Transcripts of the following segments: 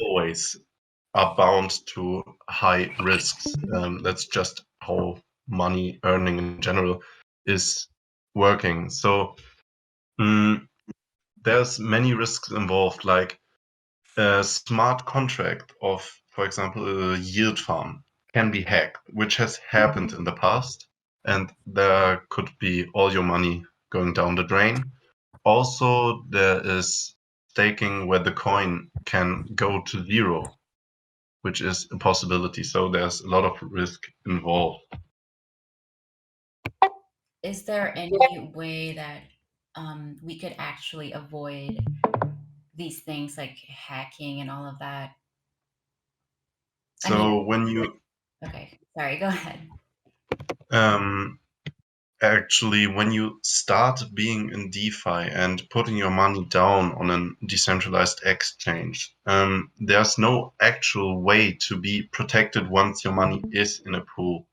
always are bound to high risks. That's just how money earning in general is working. So there's many risks involved, like a smart contract of, for example, a yield farm can be hacked, which has happened in the past, and there could be all your money going down the drain. Also, there is staking where the coin can go to zero, which is a possibility. So there's a lot of risk involved. Is there any way that we could actually avoid these things like hacking and all of that? I mean, So when you okay, sorry, go ahead. um, actually, when you start being in DeFi and putting your money down on a decentralized exchange, there's no actual way to be protected once your money is in a pool.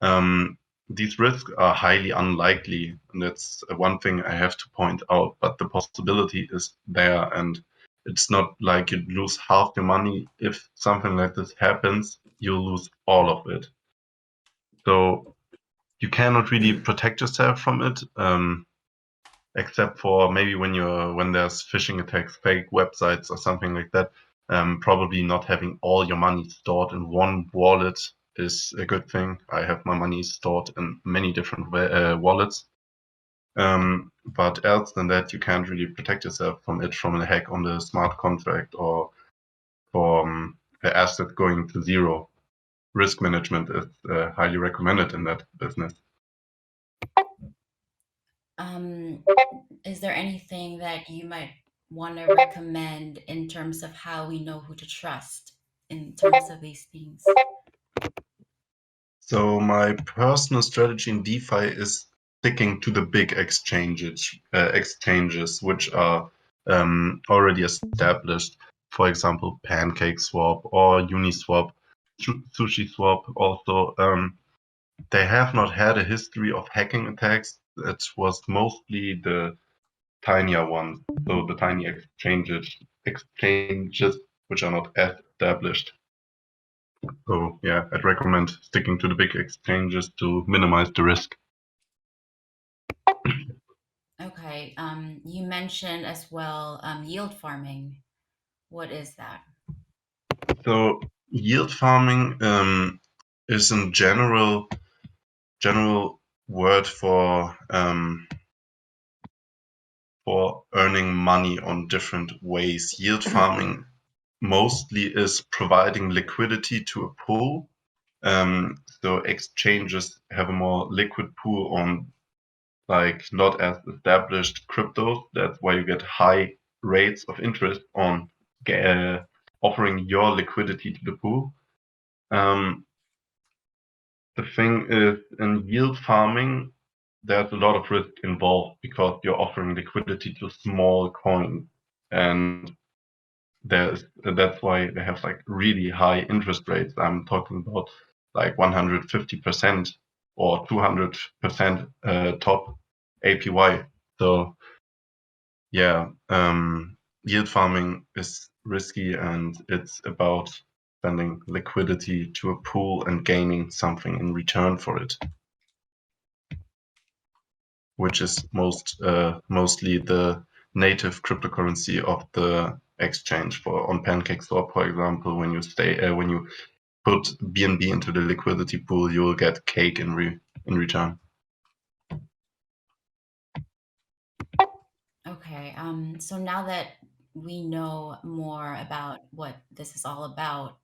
Um, these risks are highly unlikely, and that's one thing I have to point out. But the possibility is there, and it's not like you lose half your money. If something like this happens, you'll lose all of it. So you cannot really protect yourself from it, except for maybe when there's phishing attacks, fake websites, or something like that. Probably not having all your money stored in one wallet is a good thing. I have my money stored in many different wallets. But else than that, you can't really protect yourself from it from a hack on the smart contract or from the asset going to zero. Risk management is highly recommended in that business. Um, is there anything that you might want to recommend in terms of how we know who to trust in terms of these things? So my personal strategy in DeFi is sticking to the big exchanges which are already established. For example, PancakeSwap or Uniswap, SushiSwap. Also, they have not had a history of hacking attacks. It was mostly the tinier ones, so the tiny exchanges which are not as established. So yeah, I'd recommend sticking to the big exchanges to minimize the risk. Okay, you mentioned as well yield farming. What is that? So yield farming is in general word for earning money on different ways. Yield farming mostly is providing liquidity to a pool. So exchanges have a more liquid pool on like not as established cryptos. That's why you get high rates of interest on offering your liquidity to the pool. Um, the thing is, in yield farming, there's a lot of risk involved because you're offering liquidity to small coins, and that's why they have like really high interest rates. I'm talking about like 150% or 200% top APY. So yeah, yield farming is risky and it's about spending liquidity to a pool and gaining something in return for it, which is mostly the native cryptocurrency of the exchange. For on PancakeSwap, for example, when you put BNB into the liquidity pool, you will get cake in return. Okay, so now that we know more about what this is all about,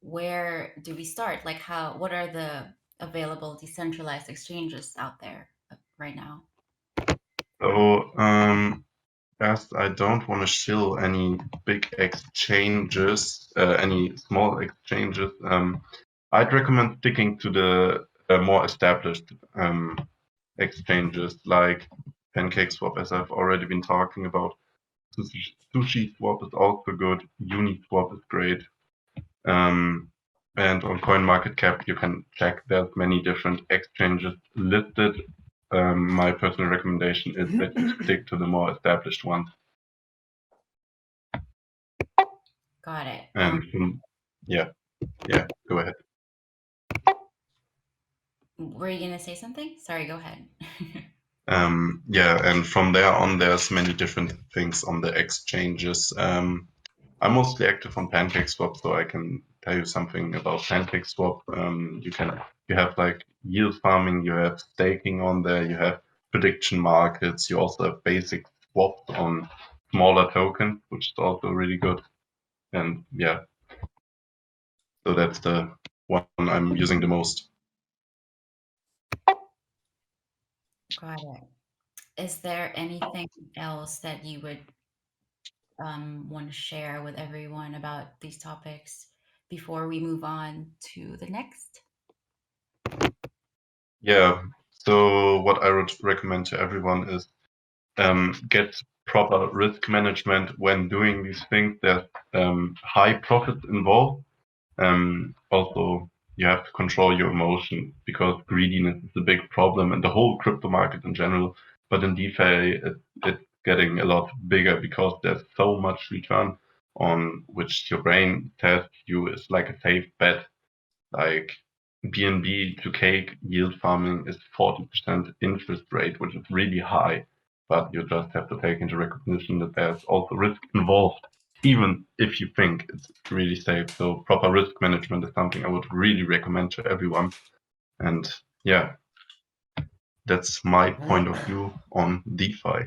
where do we start? Like, what are the available decentralized exchanges out there right now? So as I don't want to shill any big exchanges, any small exchanges, I'd recommend sticking to the more established exchanges like PancakeSwap, as I've already been talking about. SushiSwap is also good. Uniswap is great. And on CoinMarketCap, you can check there's many different exchanges listed. My personal recommendation is that you stick to the more established ones. Got it. And yeah, yeah, go ahead. Were you gonna say something? Sorry, go ahead. Yeah, and from there on, there's many different things on the exchanges. I'm mostly active on PancakeSwap, so I can tell you something about PancakeSwap. You have like yield farming, you have staking on there, you have prediction markets, you also have basic swaps on smaller tokens, which is also really good. And yeah, so that's the one I'm using the most. Got it. Is there anything else that you would want to share with everyone about these topics before we move on to the next? Yeah, so what I would recommend to everyone is get proper risk management when doing these things. There's high profits involved. Also, you have to control your emotions because greediness is a big problem in the whole crypto market in general. But in DeFi, it's getting a lot bigger because there's so much return on which your brain tells you is like a safe bet. Like BNB to cake yield farming is 40% interest rate, which is really high. But you just have to take into recognition that there's also risk involved, even if you think it's really safe. So proper risk management is something I would really recommend to everyone. And yeah, that's my point of view on DeFi.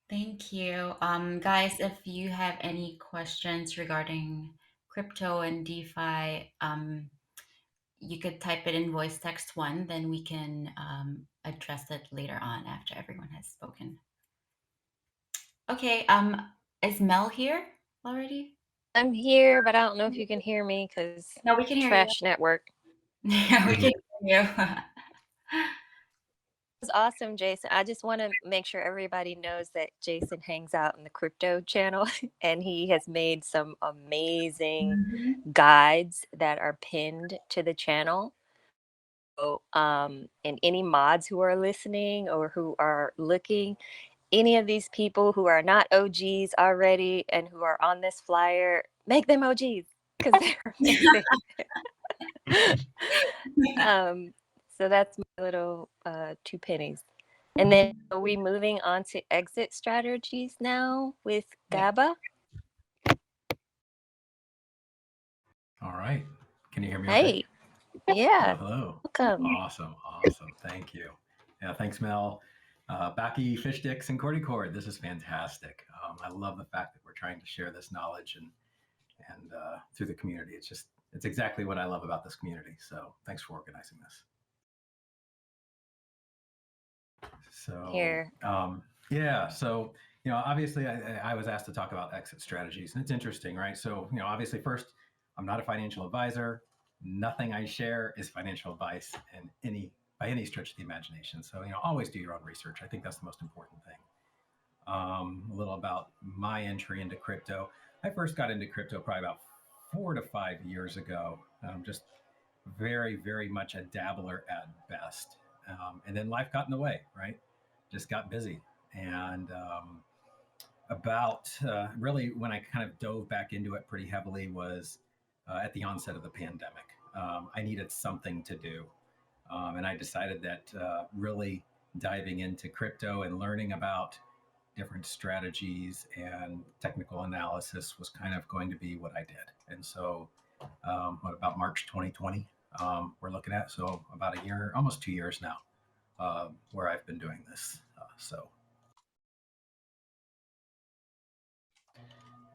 Thank you. Guys, if you have any questions regarding crypto and DeFi, you could type it in voice text one, then we can address it later on after everyone has spoken. Okay, is Mel here already? I'm here, but I don't know if you can hear me because No, we can hear you. trash network. Yeah, we can hear you. It was awesome, Jason. I just want to make sure everybody knows that Jason hangs out in the crypto channel and he has made some amazing Mhm. guides that are pinned to the channel. So, and any mods who are listening or who are looking, any of these people who are not OGs already and who are on this flyer, make them OGs because they're amazing. um, so that's my little 2 pennies. And then are we moving on to exit strategies now with Gaba? All right. Can you hear me okay? Hey, yeah, Hello. welcome. Awesome. Awesome. Thank you. Yeah, thanks, Mel. Backy, Fish Sticks, and CordyCord. This is fantastic. I love the fact that we're trying to share this knowledge and through the community. It's exactly what I love about this community. So thanks for organizing this. So Here. yeah, so obviously I was asked to talk about exit strategies, and it's interesting, right? So obviously first, I'm not a financial advisor. Nothing I share is financial advice, and by any stretch of the imagination. So always do your own research. I think that's the most important thing. A little about my entry into crypto. I first got into crypto probably about 4 to 5 years ago. Just very, very much a dabbler at best. And then life got in the way, right? Just got busy. And about really when I kind of dove back into it pretty heavily was at the onset of the pandemic. I needed something to do. And I decided that really diving into crypto and learning about different strategies and technical analysis was kind of going to be what I did. And so, what about March 2020? We're looking at so about a year, almost 2 years now, where I've been doing this.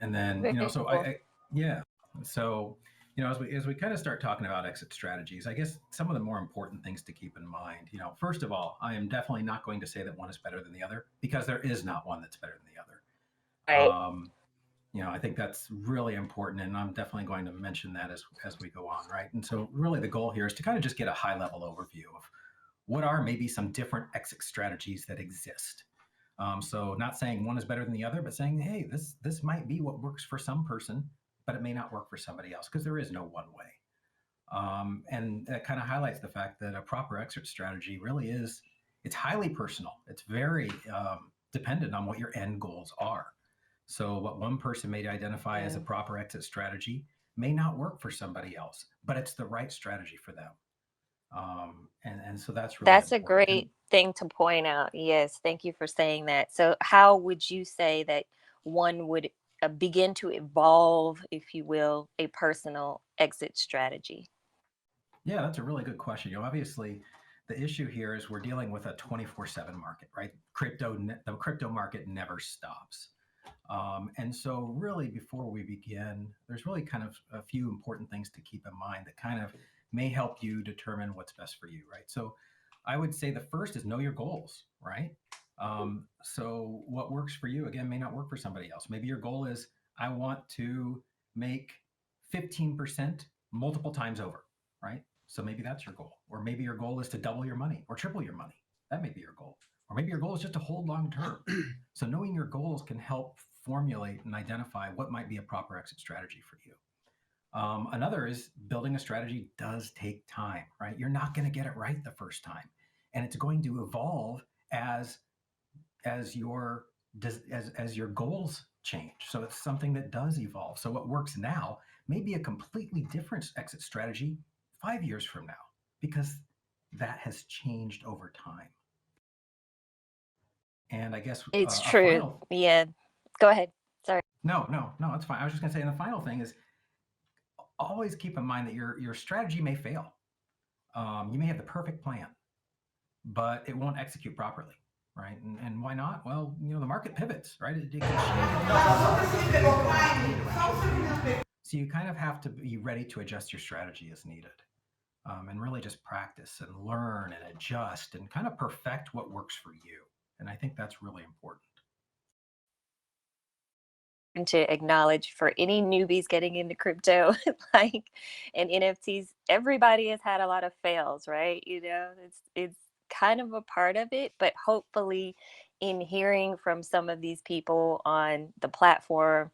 And then Very so cool. yeah. So as we kind of start talking about exit strategies, I guess some of the more important things to keep in mind. First of all, I am definitely not going to say that one is better than the other because there is not one that's better than the other. Right. I think that's really important, and I'm definitely going to mention that as we go on, right? And so, really, the goal here is to kind of just get a high level overview of what are maybe some different exit strategies that exist. So, not saying one is better than the other, but saying, hey, this might be what works for some person, but it may not work for somebody else because there is no one way. And that kind of highlights the fact that a proper exit strategy really it's highly personal. It's very dependent on what your end goals are. So what one person may identify as a proper exit strategy may not work for somebody else, but it's the right strategy for them. And so that's really That's a important. great thing to point out. Yes, thank you for saying that. So, how would you say that one would begin to evolve, if you will, a personal exit strategy? Yeah, that's a really good question. Obviously, the issue here is we're dealing with a 24/7 market, right? The crypto market never stops. And so, really, before we begin, there's really kind of a few important things to keep in mind that kind of may help you determine what's best for you, right? So, I would say the first is know your goals, right? So, what works for you, again, may not work for somebody else. Maybe your goal is I want to make 15% multiple times over, right? So, maybe that's your goal. Or maybe your goal is to double your money or triple your money. That may be your goal. Or maybe your goal is just to hold long term. So knowing your goals can help formulate and identify what might be a proper exit strategy for you. Another is building a strategy does take time, right? You're not going to get it right the first time, and it's going to evolve as your as your goals change. So it's something that does evolve. So what works now may be a completely different exit strategy 5 years from now because that has changed over time. And I guess It's a true. final Yeah. Go ahead. Sorry. No, it's fine. I was just going to say, and the final thing is always keep in mind that your strategy may fail. You may have the perfect plan, but it won't execute properly, right? And why not? Well, the market pivots, right? It can change. So you kind of have to be ready to adjust your strategy as needed, and really just practice and learn and adjust and kind of perfect what works for you. And I think that's really important. To acknowledge for any newbies getting into crypto, like, and NFTs, everybody has had a lot of fails, right? It's kind of a part of it, but hopefully in hearing from some of these people on the platform,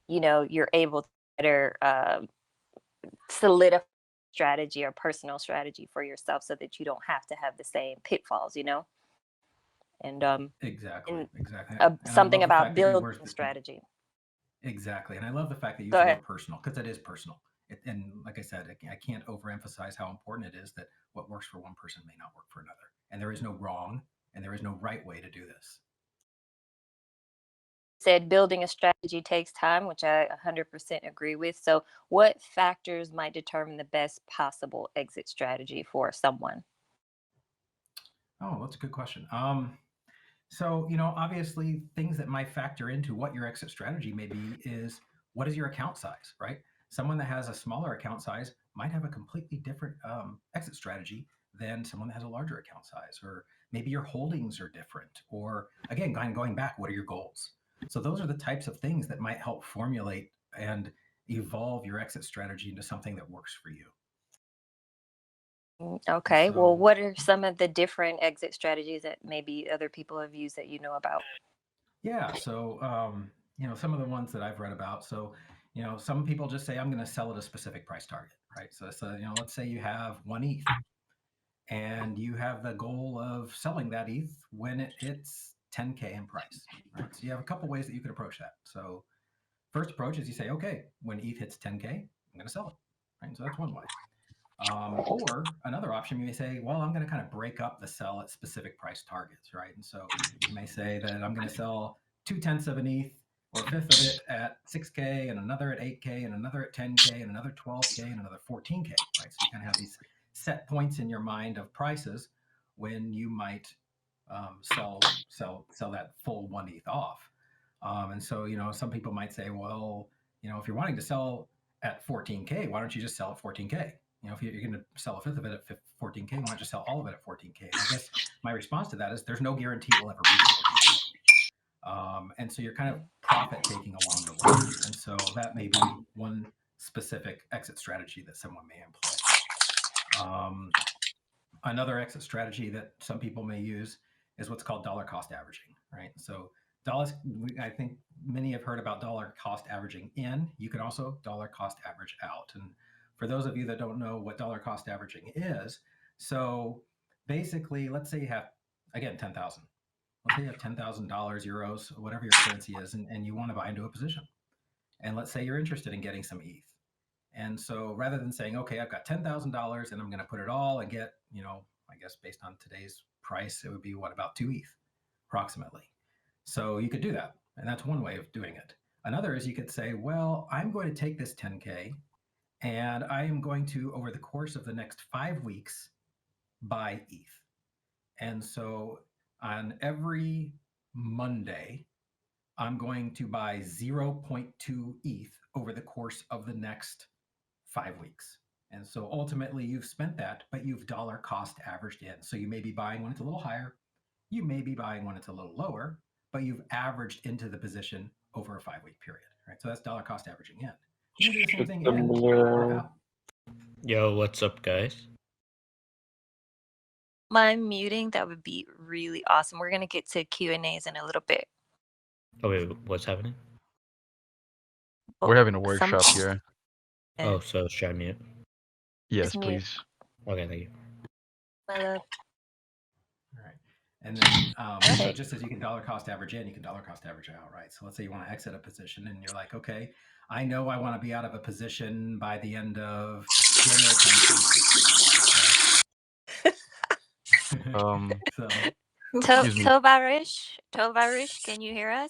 you're able to better solidify strategy or personal strategy for yourself so that you don't have to have the same pitfalls, and Exactly. And I something love the about fact that you building were strategy. exactly, and I love the fact that you Go use the ahead. word personal because it is personal. And like I said, I can't overemphasize how important it is that what works for one person may not work for another, and there is no wrong and there is no right way to do this. Said building a strategy takes time, which I 100% agree with. So, what factors might determine the best possible exit strategy for someone? Oh, that's a good question. So, obviously things that might factor into what your exit strategy may be is what is your account size, right? Someone that has a smaller account size might have a completely different exit strategy than someone that has a larger account size, or maybe your holdings are different, or again, going back, what are your goals? So those are the types of things that might help formulate and evolve your exit strategy into something that works for you. And Okay. Well, so what are some of the different exit strategies that maybe other people have used that you know about? Yeah. So, some of the ones that I've read about. So, some people just say, I'm going to sell at a specific price target, right? So, let's say you have one ETH and you have the goal of selling that ETH when it hits 10K in price, right? So you have a couple ways that you could approach that. So first approach is you say, okay, when ETH hits 10K, I'm going to sell it, right? So that's one way. Or another option, you may say, well, I'm going to kind of break up the sell at specific price targets, right? And so you may say that I'm going to sell 2/10 of an ETH or a fifth of it at 6K and another at 8K and another at 10K and another 12K and another 14K, right? So you kind of have these set points in your mind of prices when you might sell that full one ETH off. And so, some people might say, well, if you're wanting to sell at 14K, why don't you just sell at 14K? If you're going to sell a fifth of it at 14K, why not just sell all of it at 14K? And I guess my response to that is there's no guarantee it will ever reach 14K. And so you're kind of profit taking along the way. And so that may be one specific exit strategy that someone may employ. Another exit strategy that some people may use is what's called dollar cost averaging, right? So I think many have heard about dollar cost averaging in. You can also dollar cost average out. And for those of you that don't know what dollar cost averaging is, so basically, let's say you have, again, 10,000. let's say you have $10,000, euros, whatever your currency is, and you want to buy into a position. And let's say you're interested in getting some ETH. And so rather than saying, okay, I've got $10,000 and I'm going to put it all and get, I guess based on today's price, it would be about 2 ETH approximately. So you could do that. And that's one way of doing it. Another is you could say, well, I'm going to take this 10K and I am going to, over the course of the next 5 weeks, buy ETH. And so on every Monday, I'm going to buy 0.2 ETH over the course of the next 5 weeks. And so ultimately you've spent that, but you've dollar cost averaged in. So you may be buying when it's a little higher, you may be buying when it's a little lower, but you've averaged into the position over a 5-week period, right? So that's dollar cost averaging in. You can do the same thing in or out. Yo, what's up, guys? Mind muting? That would be really awesome. We're gonna get to Q&As in a little bit. Oh, wait, what's happening? We're having a workshop here. Oh, so should I mute? Yes, Just mute. please. Okay, thank you. My love. All right. And then, so Right. just as you can dollar cost average in, you can dollar cost average out, right? So let's say you want to exit a position and you're like, okay, I know I want to be out of a position by the end of January 2022. So, Excuse me. Tovarish, can you hear us?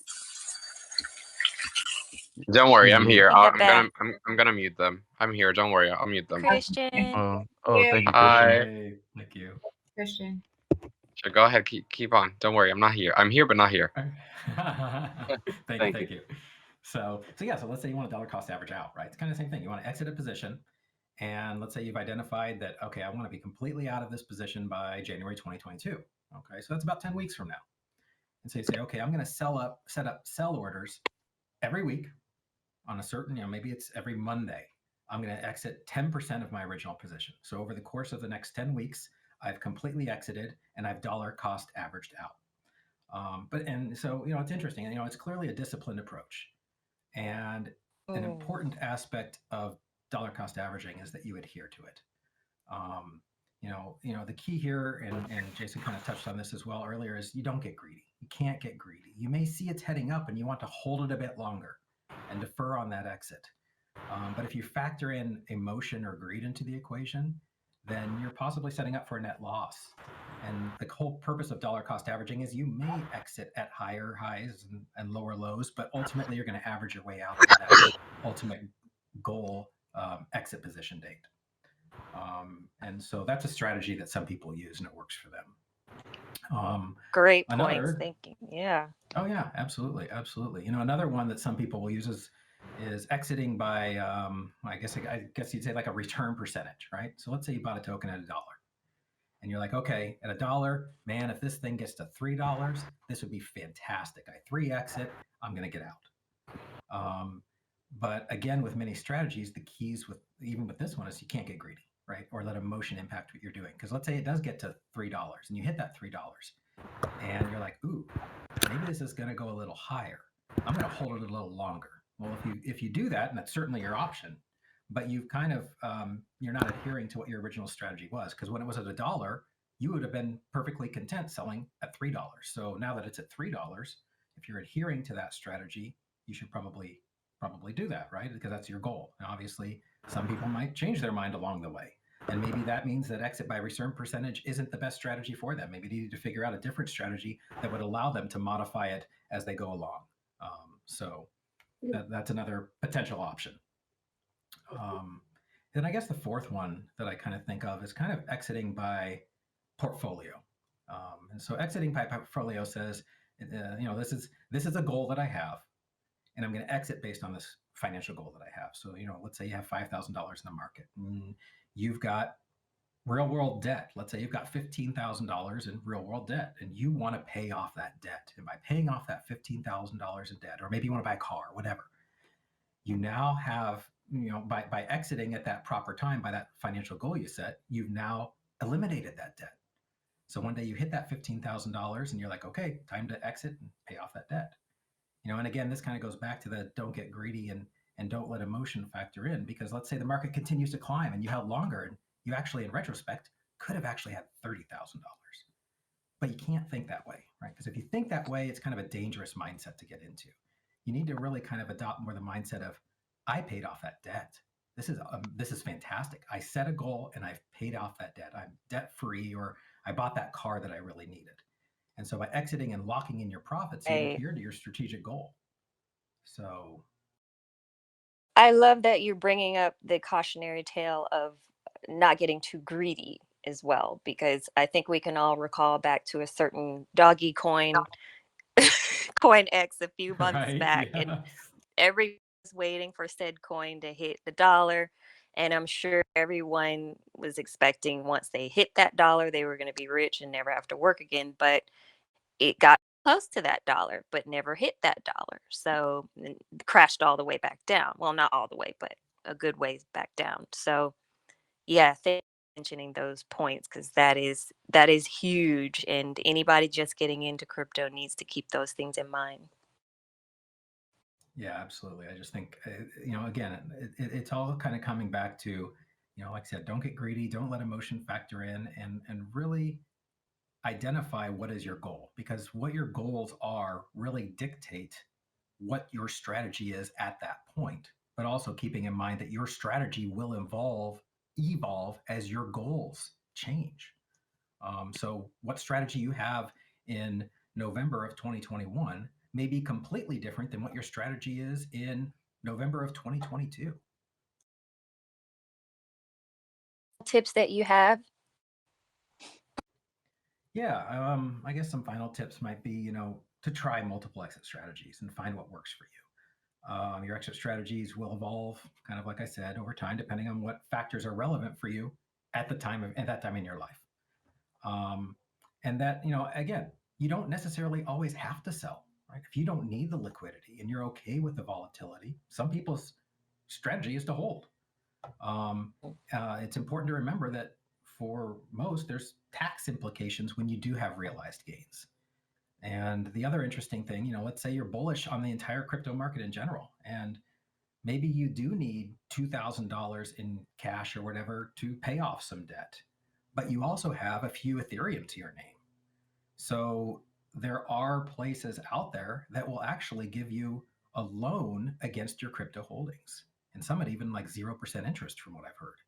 Don't worry, I'm Excuse me. here. In the I'm back. gonna mute them. I'm here. Don't worry, I'll mute them. Christian. Oh, Yeah. thank you, Hi. Christian. hey, thank you. Christian. Sure, go ahead. Keep on. Don't worry, I'm not here. I'm here, but not here. Thank you. So let's say you want to dollar cost average out, right? It's kind of the same thing. You want to exit a position, and let's say you've identified that, okay, I want to be completely out of this position by January 2022. Okay, so that's about 10 weeks from now. And so you say, okay, I'm going to set up sell orders every week on a certain, maybe it's every Monday. I'm going to exit 10% of my original position. So over the course of the next 10 weeks, I've completely exited and I've dollar cost averaged out. So it's interesting. It's clearly a disciplined approach. And an important aspect of dollar cost averaging is that you adhere to it. The key here, and Jason kind of touched on this as well earlier, is you don't get greedy. You can't get greedy. You may see it's heading up and you want to hold it a bit longer and defer on that exit. But if you factor in emotion or greed into the equation, then you're possibly setting up for a net loss. And the whole purpose of dollar cost averaging is you may exit at higher highs and lower lows, but ultimately you're going to average your way out of that ultimate goal exit position date. And so that's a strategy that some people use and it works for them. Great points. Thank you. Yeah. Oh yeah, absolutely. Another one that some people will use is exiting by, I guess you'd say like a return percentage, right? So let's say you bought a token at $1 and you're like, okay, at $1, man, if this thing gets to $3, this would be fantastic. I 3x it, I'm going to get out. But again, with many strategies, the keys even with this one is you can't get greedy, right? Or let emotion impact what you're doing. Because let's say it does get to $3 and you hit that $3 and you're like, ooh, maybe this is going to go a little higher. I'm going to hold it a little longer. Well, if you do that, and that's certainly your option, but you've kind of, you're not adhering to what your original strategy was. Because when it was at $1, you would have been perfectly content selling at $3. So now that it's at $3, if you're adhering to that strategy, you should probably do that, right? Because that's your goal. Now, obviously, some people might change their mind along the way. And maybe that means that exit by return percentage isn't the best strategy for them. Maybe they need to figure out a different strategy that would allow them to modify it as they go along. So that's another potential option. Then I guess the fourth one that I kind of think of is kind of exiting by portfolio. And so exiting by portfolio says, this is a goal that I have, and I'm going to exit based on this financial goal that I have. So, let's say you have $5,000 in the market. You've got real world debt. Let's say you've got $15,000 in real world debt and you want to pay off that debt. And by paying off that $15,000 in debt, or maybe you want to buy a car, whatever, you now have, by exiting at that proper time, by that financial goal you set, you've now eliminated that debt. So one day you hit that $15,000 and you're like, okay, time to exit and pay off that debt. And again, this kind of goes back to the don't get greedy and don't let emotion factor in, because let's say the market continues to climb and you held longer and you actually, in retrospect, could have actually had $30,000. but you can't think that way, right? Because if you think that way, it's kind of a dangerous mindset to get into. You need to really kind of adopt more the mindset of, I paid off that debt. This is fantastic. I set a goal and I've paid off that debt. I'm debt free, or I bought that car that I really needed. And so by exiting and locking in your profits, you Right. adhere to your strategic goal. So I love that you're bringing up the cautionary tale of not getting too greedy as well, because I think we can all recall back to a certain doggy coin, coin X a few months right, back, and yes. everyone was waiting for said coin to hit the dollar. And I'm sure everyone was expecting once they hit that dollar, they were going to be rich and never have to work again. But it got close to that dollar, but never hit that dollar. So crashed all the way back down. Well, not all the way, but a good ways back down. So yeah, thank you for mentioning those points, because that is huge. And anybody just getting into crypto needs to keep those things in mind. Yeah, absolutely. I just think, again, it's all kind of coming back to, like I said, don't get greedy, don't let emotion factor in, and really identify what is your goal, because what your goals are really dictate what your strategy is at that point. But also keeping in mind that your strategy will evolve as your goals change. So what strategy you have in November of 2021 may be completely different than what your strategy is in November of 2022. Tips that you have? Yeah, I guess some final tips might be, to try multiple exit strategies and find what works for you. Your exit strategies will evolve, kind of like I said, over time, depending on what factors are relevant for you at that time in your life. Um, and that, again, you don't necessarily always have to sell, right? If you don't need the liquidity and you're okay with the volatility, some people's strategy is to hold. It's important to remember that for most, there's tax implications when you do have realized gains. And the other interesting thing, let's say you're bullish on the entire crypto market in general, and maybe you do need $2,000 in cash or whatever to pay off some debt, but you also have a few Ethereum to your name. So there are places out there that will actually give you a loan against your crypto holdings. And some at even like 0% interest from what I've heard.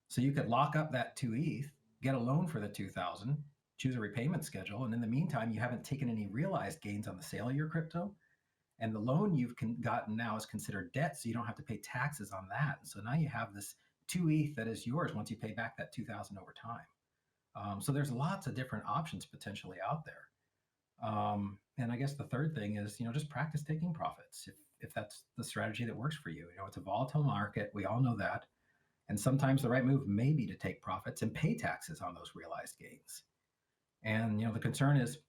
So you could lock up that 2 ETH, get a loan for the 2,000, choose a repayment schedule. And in the meantime, you haven't taken any realized gains on the sale of your crypto. And the loan you've gotten now is considered debt, so you don't have to pay taxes on that. And so now you have this 2 ETH that is yours once you pay back that 2,000 over time. So there's lots of different options potentially out there. And I guess the third thing is, just practice taking profits if that's the strategy that works for you. It's a volatile market. We all know that. And sometimes the right move may be to take profits and pay taxes on those realized gains. And, the concern is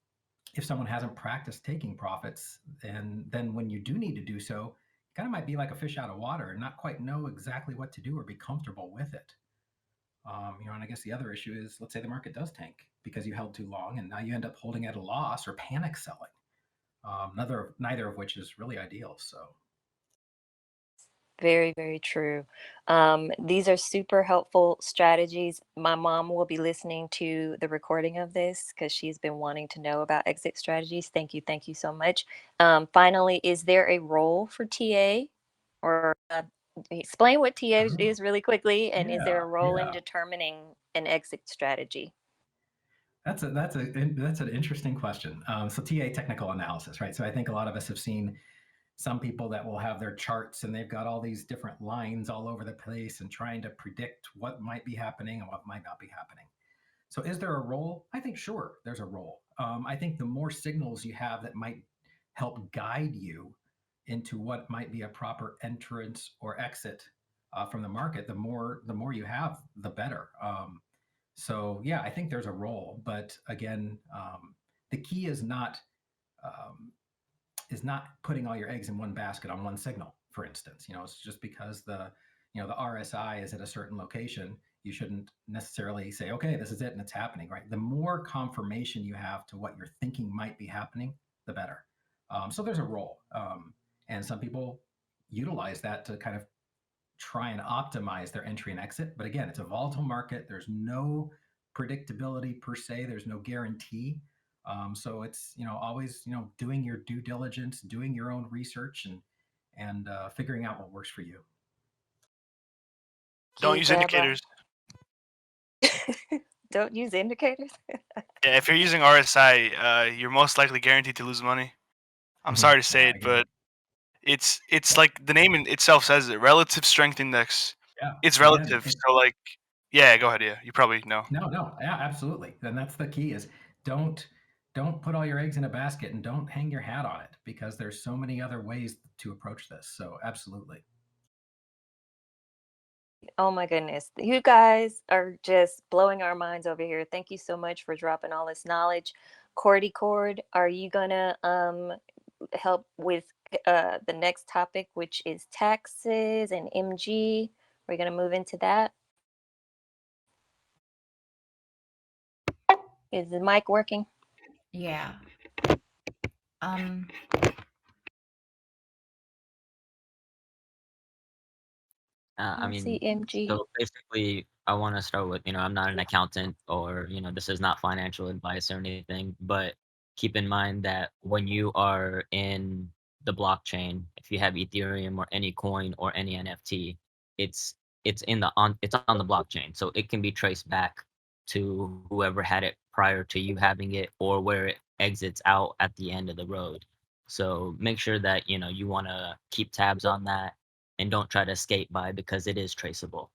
if someone hasn't practiced taking profits, and then when you do need to do so, it kind of might be like a fish out of water and not quite know exactly what to do or be comfortable with it. And I guess the other issue is, let's say the market does tank because you held too long, and now you end up holding at a loss or panic selling. Neither of which is really ideal. So Very, very true. These are super helpful strategies. My mom will be listening to the recording of this because she's been wanting to know about exit strategies. Thank you. Thank you so much. Finally, is there a role for TA, or explain what TA is really quickly? And is there a role in determining an exit strategy? That's an interesting question. So TA, technical analysis, right? So I think a lot of us have seen some people that will have their charts and they've got all these different lines all over the place and trying to predict what might be happening and what might not be happening. So is there a role? I think sure, there's a role. I think the more signals you have that might help guide you into what might be a proper entrance or exit from the market, the more you have, the better. So yeah, I think there's a role, but again, the key um, is not putting all your eggs in one basket on one signal. For instance, it's just because the RSI is at a certain location, you shouldn't necessarily say, okay, this is it and it's happening, right? The more confirmation you have to what you're thinking might be happening, the better. So there's a role, and some people utilize that to kind of try and optimize their entry and exit. But again, it's a volatile market. There's no predictability per se. There's no guarantee. So it's always doing your due diligence, doing your own research, and figuring out what works for you. Don't use indicators. Don't use indicators. Yeah, if you're using RSI, you're most likely guaranteed to lose money. I'm sorry to say it, but it's like the name in itself says it. Relative Strength Index. Yeah, It's again, relative. So like, yeah, go ahead. Yeah, you probably know. No, yeah, absolutely. And that's the key: is don't put all your eggs in a basket and don't hang your hat on it, because there's so many other ways to approach this. So absolutely. Oh my goodness. You guys are just blowing our minds over here. Thank you so much for dropping all this knowledge. CordyCord, are you gonna help with the next topic, which is taxes and MG? We're gonna move into that. Is the mic working? Yeah. I I see mean, MG. so basically, I want to start with, I'm not an accountant or, this is not financial advice or anything, but keep in mind that when you are in the blockchain, if you have Ethereum or any coin or any NFT, it's it's on the blockchain, so it can be traced back to whoever had it prior to you having it or where it exits out at the end of the road. So make sure that you want to keep tabs on that and don't try to escape by, because it is traceable.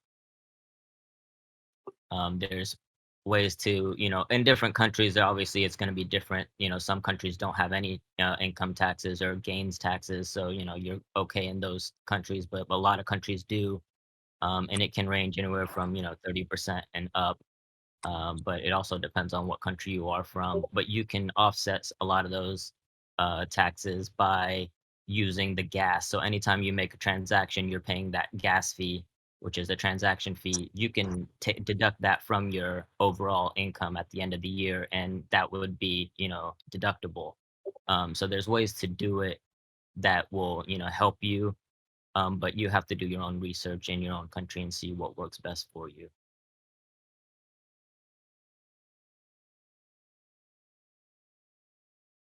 There's ways to, in different countries, obviously it's going to be different. Some countries don't have any income taxes or gains taxes, so you're okay in those countries, but a lot of countries do, and it can range anywhere from 30% and up. But it also depends on what country you are from. But you can offset a lot of those taxes by using the gas. So anytime you make a transaction, you're paying that gas fee, which is a transaction fee. You can deduct that from your overall income at the end of the year, and that would be, deductible. So there's ways to do it that will, help you. But you have to do your own research in your own country and see what works best for you.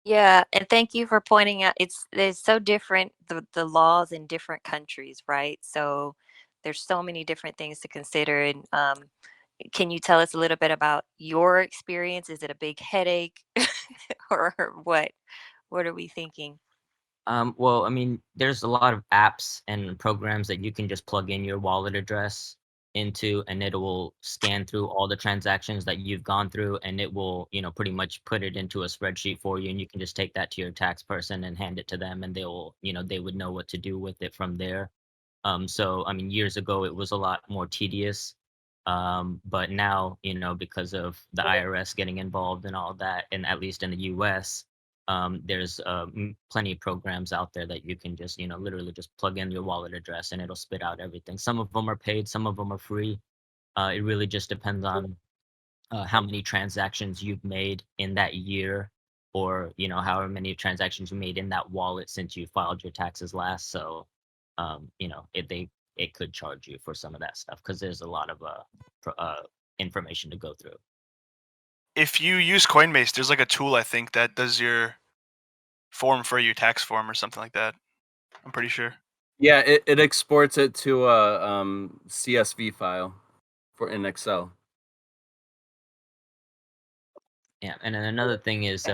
Yeah, and thank you for pointing out it's so different, the laws in different countries, right? So there's so many different things to consider. And can you tell us a little bit about your experience? Is it a big headache or what? What are we thinking? Well, I mean, there's a lot of apps and programs that you can just plug in your wallet address into, and it will scan through all the transactions that you've gone through, and it will, pretty much put it into a spreadsheet for you, and you can just take that to your tax person and hand it to them, and they would know what to do with it from there. So I mean, years ago it was a lot more tedious. But now, because of the IRS getting involved and all that, and at least in the US, there's plenty of programs out there that you can just, literally just plug in your wallet address and it'll spit out everything. Some of them are paid, some of them are free. It really just depends on how many transactions you've made in that year, or however many transactions you made in that wallet since you filed your taxes last. So it could charge you for some of that stuff, because there's a lot of information to go through. If you use Coinbase, there's like a tool I think that does your form for your tax form or something like that. I'm pretty sure. Yeah, it exports it to a CSV file in Excel. Yeah, and then another thing is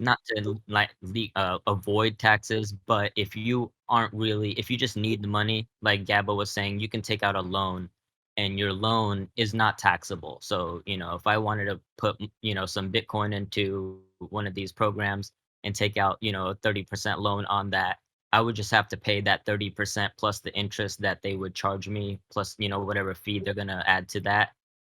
not to avoid taxes, but if you just need the money, like Gaba was saying, you can take out a loan, and your loan is not taxable. So if I wanted to put some Bitcoin into one of these programs and take out a 30% loan on that, I would just have to pay that 30% plus the interest that they would charge me, plus whatever fee they're gonna add to that,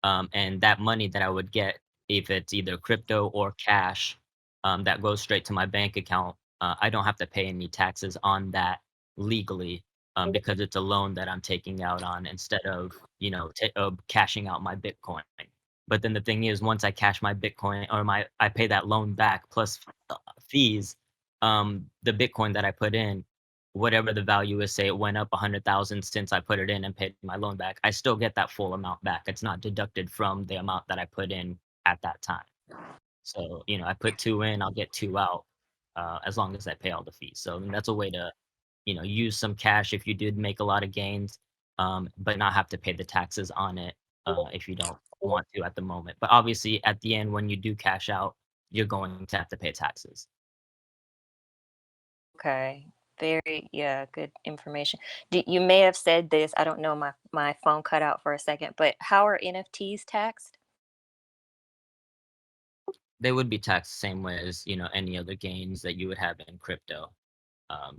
and that money that I would get, if it's either crypto or cash, that goes straight to my bank account. I don't have to pay any taxes on that legally, because it's a loan that I'm taking out on, instead of cashing out my Bitcoin. But then the thing is, once I cash my Bitcoin, or I pay that loan back plus fees, the Bitcoin that I put in, whatever the value is, say it went up 100,000 since I put it in and paid my loan back, I still get that full amount back. It's not deducted from the amount that I put in at that time. So I put 2 in, I'll get 2 out, as long as I pay all the fees. So I mean, that's a way to use some cash if you did make a lot of gains, but not have to pay the taxes on it if you don't want to at the moment. But obviously, at the end, when you do cash out, you're going to have to pay taxes. Okay. Yeah, good information. You may have said this. I don't know. My phone cut out for a second. But how are NFTs taxed? They would be taxed the same way as any other gains that you would have in crypto.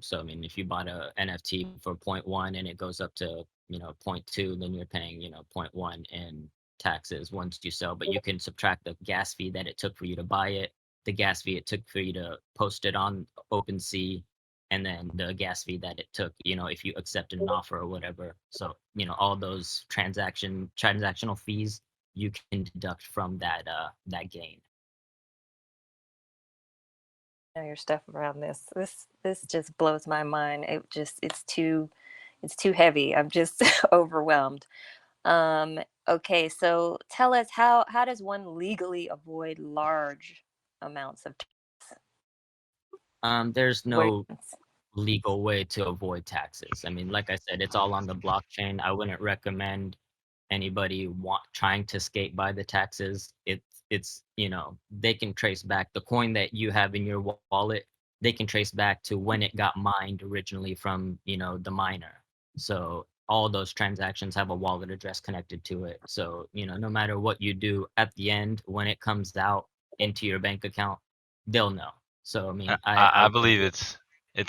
So I mean, if you bought a NFT for 0.1 and it goes up to 0.2, then you're paying 0.1 in taxes once you sell. But you can subtract the gas fee that it took for you to buy it, the gas fee it took for you to post it on OpenSea, and then the gas fee that it took if you accepted an offer or whatever. So all those transactional fees you can deduct from that gain. Know your stuff around this. This just blows my mind. It's too heavy. I'm just overwhelmed. Okay, so tell us how does one legally avoid large amounts of tax? There's no Avoidance? legal way to avoid taxes. I mean, like I said, it's all on the blockchain. I wouldn't recommend anybody trying to skate by the taxes. It's they can trace back the coin that you have in your wallet. They can trace back to when it got mined originally from the miner. So all those transactions have a wallet address connected to it. So no matter what you do at the end, when it comes out into your bank account, they'll know. So I mean, I believe it's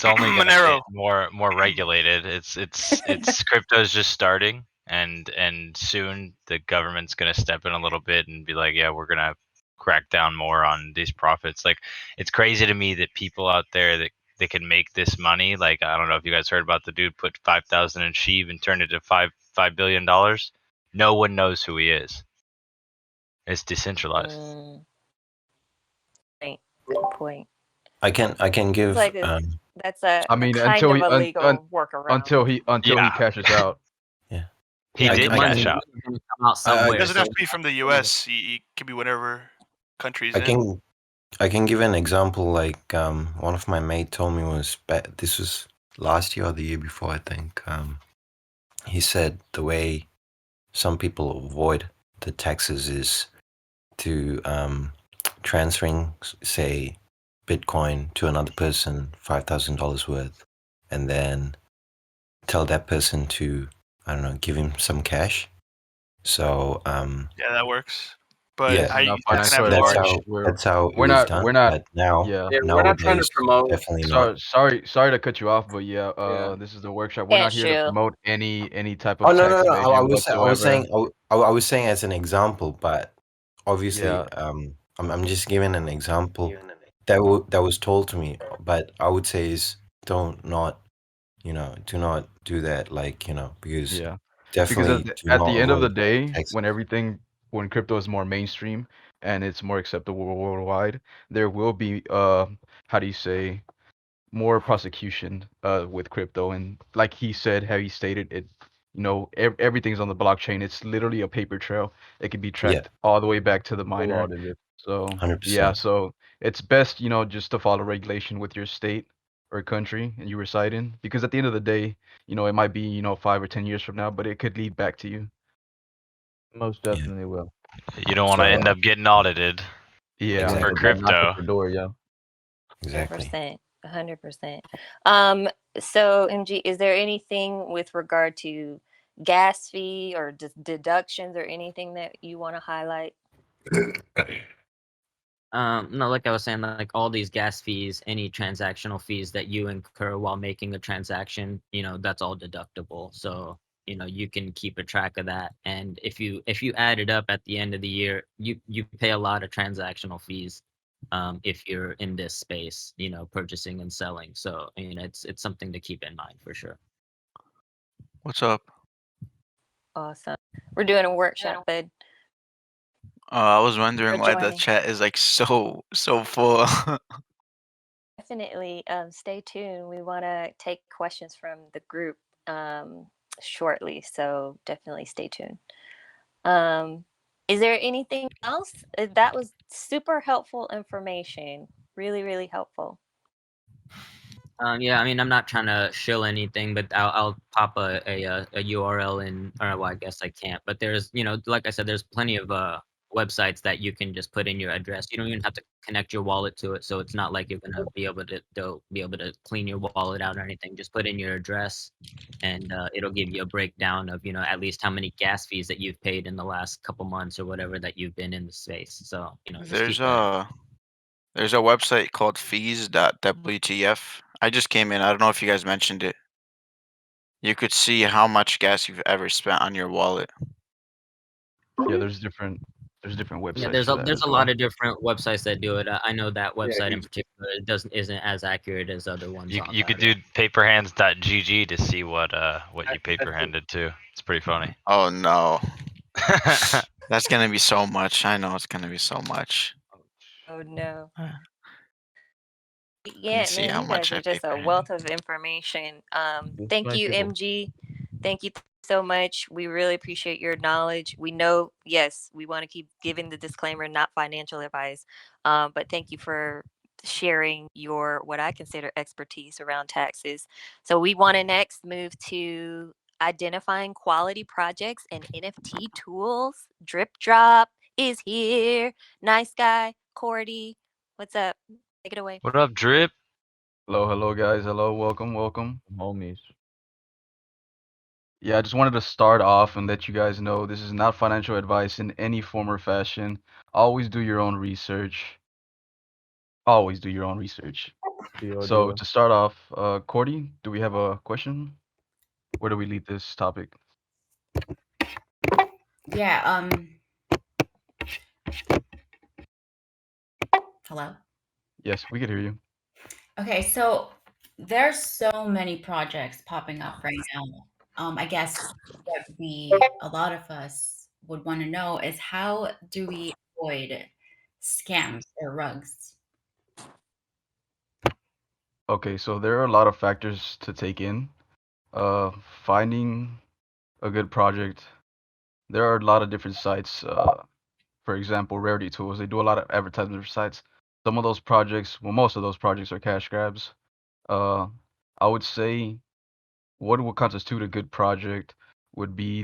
only gonna Monero. get more regulated. It's crypto's just starting, and soon the government's gonna step in a little bit and be like, yeah, we're gonna crack down more on these profits. Like, it's crazy to me that people out there that they can make this money. Like, I don't know if you guys heard about the dude put 5,000 in Sheev and turned it to $5 billion. No one knows who he is. It's decentralized. Good point. I can give. Like that's a I mean, kind of a legal workaround. until he Yeah. cashes out. Yeah. He I did can- cash out. Come out It somewhere. doesn't so- have to be from the US. It could be whatever country he's I in. can give an example. Like one of my mate told me this was last year or the year before, I think. He said the way some people avoid the taxes is to transferring, say, Bitcoin to another person, $5,000 worth, and then tell that person to, I don't know, give him some cash. So Yeah, that works. But yeah, how you Not can have that's large. how it we're was not done. we're not But now yeah. Yeah, we're not trying to nowadays, promote. definitely not. Sorry to cut you off, but yeah, Yeah. this is the workshop. We're not here to True. promote any type Oh of no, tax no, no! I evasion was whatsoever. saying I was saying as an example, but obviously, Yeah. I'm just giving an example that was told to me. But I would say is do not do that. Like because Yeah. Because definitely do at not the end of the avoid day, tax. when crypto is more mainstream and it's more acceptable worldwide, there will be how do you say, more prosecution with crypto. And like he said, how he stated it, everything's on the blockchain. It's literally a paper trail. It can be Yeah, tracked all the way back to the miner. Audited. So 100%. so it's best, just to follow regulation with your state or country and you reside in, because at the end of the day, it might be 5 or 10 years from now, but it could lead back to you. Most Yeah. definitely will. You don't want to So end up getting audited Yeah. exactly, for Put that knock crypto. at the door, yeah. exactly. 100%. So MG, is there anything with regard to gas fee or deductions or anything that you want to highlight? No, like I was saying, like all these gas fees, any transactional fees that you incur while making a transaction, that's all deductible. So you can keep a track of that. And if you add it up at the end of the year, you pay a lot of transactional fees if you're in this space, purchasing and selling. So it's something to keep in mind for sure. What's up? Awesome. We're doing a workshop, bud. I was wondering For why the joining. chat is like so full. Definitely stay tuned. We want to take questions from the group shortly, so definitely stay tuned. Is there anything else? That was super helpful information. Really, really helpful. Yeah, I mean, I'm not trying to shill anything, but I'll pop a URL in, or well, I guess I can't. But there's, like I said, there's plenty of websites that you can just put in your address. You don't even have to connect your wallet to it, so it's not like you're gonna be able to they'll be able to clean your wallet out or anything. Just put in your address, and it'll give you a breakdown of at least how many gas fees that you've paid in the last couple months or whatever that you've been in the space. So just keep that. There's a website called fees.wtf. I just came in. I don't know if you guys mentioned it. You could see how much gas you've ever spent on your wallet. Yeah, there's different websites Yeah, for that there's as a well. lot of different websites that do it. I know that Yeah, website in particular isn't as accurate as other ones on You that. could do paperhands.gg to see what you paper handed too. It's pretty funny. Oh no. That's gonna be so much. I know it's gonna be so much. Oh no. Let me Yeah, see man, how you guys much are I just a paper wealth handed. of information. Just Thank like you, people. MG. Thank you so much. We really appreciate your knowledge. We know, yes, we want to keep giving the disclaimer, not financial advice. But thank you for sharing your what I consider expertise around taxes. So we want to next move to identifying quality projects and NFT tools. DrippDrop is here. Nice guy, Cordy. What's up? Take it away. What up, Drip? Hello, guys. Hello, welcome. Homies. Yeah, I just wanted to start off and let you guys know this is not financial advice in any form or fashion. Always do your own research. Always do your own research. So to start off, Cordy, do we have a question? Where do we lead this topic? Yeah. Hello. Yes, we could hear you. Okay, so there's so many projects popping up right now. I guess what a lot of us would want to know is how do we avoid scams or rugs? Okay, so there are a lot of factors to take in. Finding a good project. There are a lot of different sites. For example, Rarity Tools. They do a lot of advertisement for sites. Some of those projects, well, most of those projects are cash grabs. Uh, I would say what would constitute a good project would be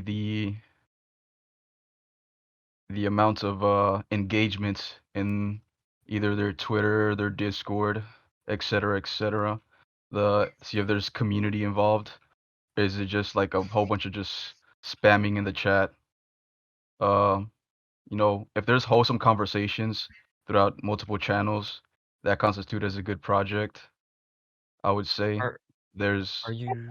the amount of engagement in either their Twitter, their Discord, etc., etc. See if there's community involved. Is it just like a whole bunch of just spamming in the chat? If there's wholesome conversations throughout multiple channels that constitute as a good project, I would say Are there's are you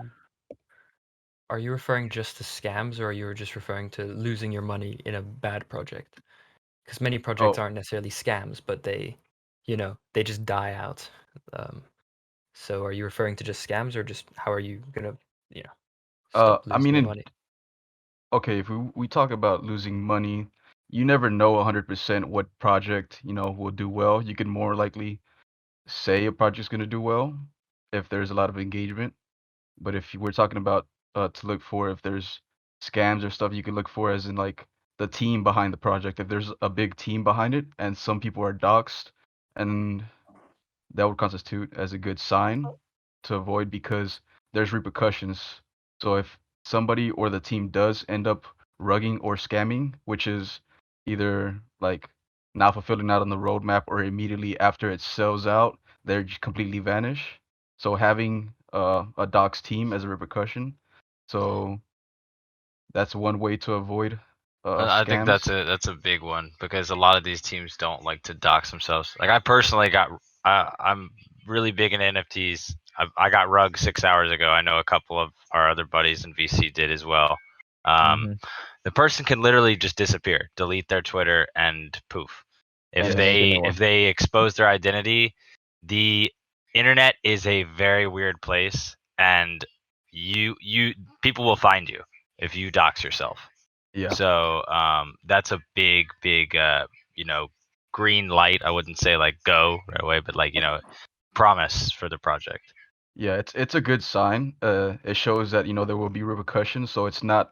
are you referring just to scams, or are you just referring to losing your money in a bad project? Because many projects oh aren't necessarily scams, but they just die out. Um, so are you referring to just scams, or just how are you gonna, you know, stop I losing mean your money? okay, if we talk about losing money, you never know 100% what project, will do well. You can more likely say a project's going to do well if there's a lot of engagement. But if we're talking about to look for if there's scams or stuff, you can look for as in like the team behind the project. If there's a big team behind it and some people are doxxed, and that would constitute as a good sign to avoid because there's repercussions. So if somebody or the team does end up rugging or scamming, which is either like not fulfilling out on the roadmap or immediately after it sells out, they just completely vanish. So having a docs team as a repercussion. So that's one way to avoid I think scams. that's a big one because a lot of these teams don't like to dox themselves. Like I personally I'm really big in NFTs. I got rug 6 hours ago. I know a couple of our other buddies in VC did as well. Mhm. The person can literally just disappear, delete their Twitter, and poof. If And make a new one. they expose their identity, the internet is a very weird place, and you people will find you if you dox yourself. Yeah. So that's a big green light. I wouldn't say like go right away, but like promise for the project. Yeah, it's a good sign. It shows that there will be repercussions, so it's not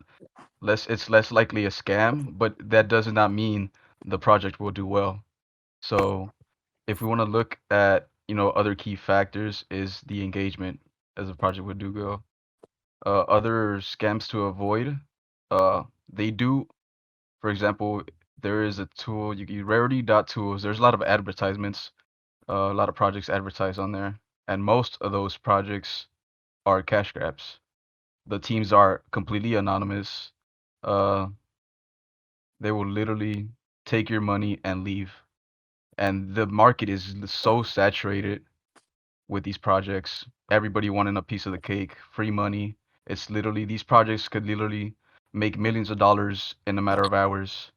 it's less likely a scam, but that does not mean the project will do well. So if we want to look at, other key factors is the engagement as a project would do go. Other scams to avoid, they do, for example, there is a tool, rarity.tools, there's a lot of advertisements, a lot of projects advertise on there, and most of those projects are cash grabs. The teams are completely anonymous. Uh, they will literally take your money and leave. And the market is so saturated with these projects. Everybody wanting a piece of the cake, free money. It's literally these projects could literally make millions of dollars in a matter of hours.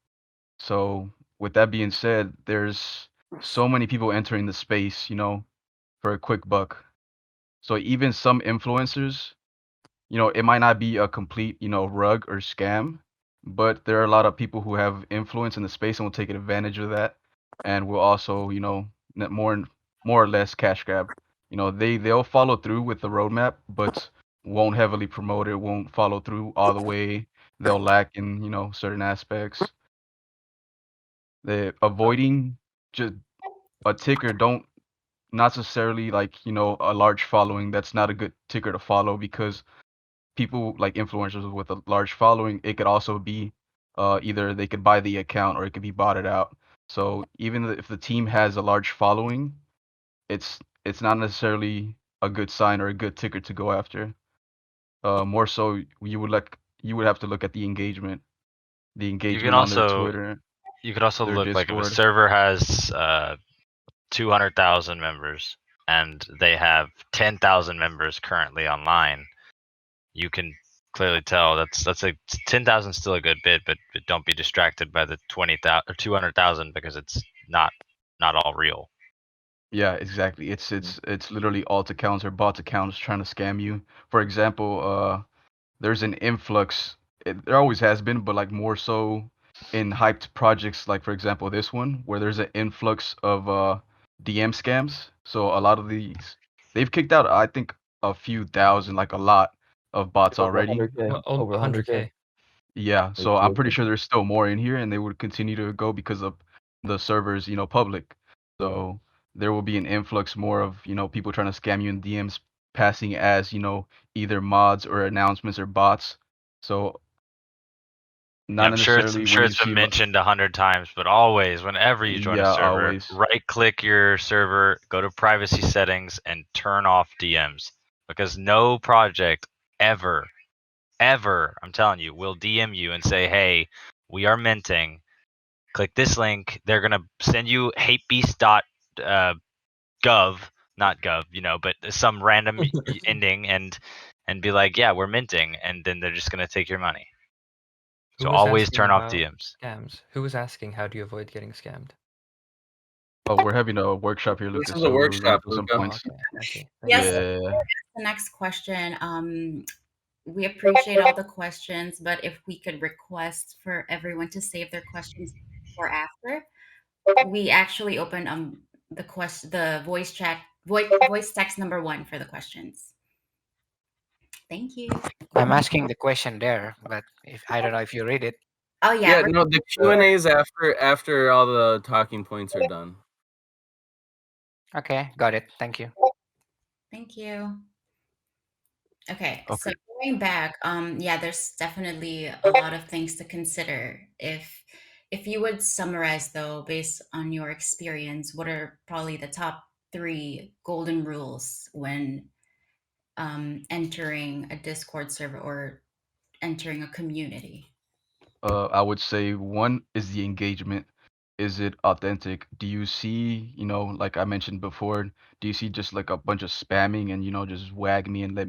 So with that being said, there's so many people entering the space, for a quick buck. So even some influencers, it might not be a complete, rug or scam, but there are a lot of people who have influence in the space and will take advantage of that, and will also, more or less cash grab. They'll follow through with the roadmap, but won't heavily promote it, won't follow through all the way. They'll lack in, certain aspects. They avoiding just a ticker don't not necessarily like, a large following. That's not a good ticker to follow because people like influencers with a large following, it could also be either they could buy the account or it could be botted out. So even if the team has a large following, it's not necessarily a good sign or a good ticker to go after. More so, you would have to look at the You can engagement on their also Twitter, you could also their look like if a Discord. server has 200,000 members and they have 10,000 members currently online, you can clearly tell that's like 10,000 still a good bit, but don't be distracted by the 20,000 or 200,000 because it's not all real. Yeah, exactly. It's literally alt accounts or bot accounts trying to scam you. For example, there's an influx. There always has been, but like more so in hyped projects, like for example this one, where there's an influx of DM scams. So a lot of these, they've kicked out, I think, a few thousand, like a lot of bots Over already. 100K. Over 100K. 100K. Yeah, Like so I'm pretty seriously. sure there's still more in here, and they would continue to go because of the servers, public. So there will be an influx more of, people trying to scam you in DMs, passing as, either mods or announcements or bots. So Yeah, not I'm sure necessarily when you it's see, been mentioned 100 times, but always, whenever you join a yeah, server, always. right-click your server, go to privacy settings, and turn off DMs because no project ever, I'm telling you, will DM you and say, "Hey, we are minting. Click this link. They're gonna send you HAPEBEAST.gov, not gov, but some random ending and be like, yeah, we're minting, and then they're just gonna take your money. Who So was always asking turn off about DMs. scams? Who was asking how do you avoid getting scammed? Oh, we're having a workshop here, This Lucas, is a so we were going workshop, through some Luca. Oh, points. okay. I see. Thank Yes, you. Yeah. the next question. We appreciate all the questions, but if we could request for everyone to save their questions for after, we actually open the voice text number 1 for the questions. Thank you. I'm asking the question there, but if I don't know if you read it. Oh yeah, Yeah, no, the Q&A is after all the talking points are done. Okay, got it. Thank you. Thank you. Okay, so Okay. going back, yeah, there's definitely a lot of things to consider. If you would summarize though, based on your experience, what are probably the top 3 golden rules when entering a Discord server or entering a community? I would say one is the engagement. Is it authentic? Do you see, like I mentioned before, do you see just like a bunch of spamming and, just wag me and let,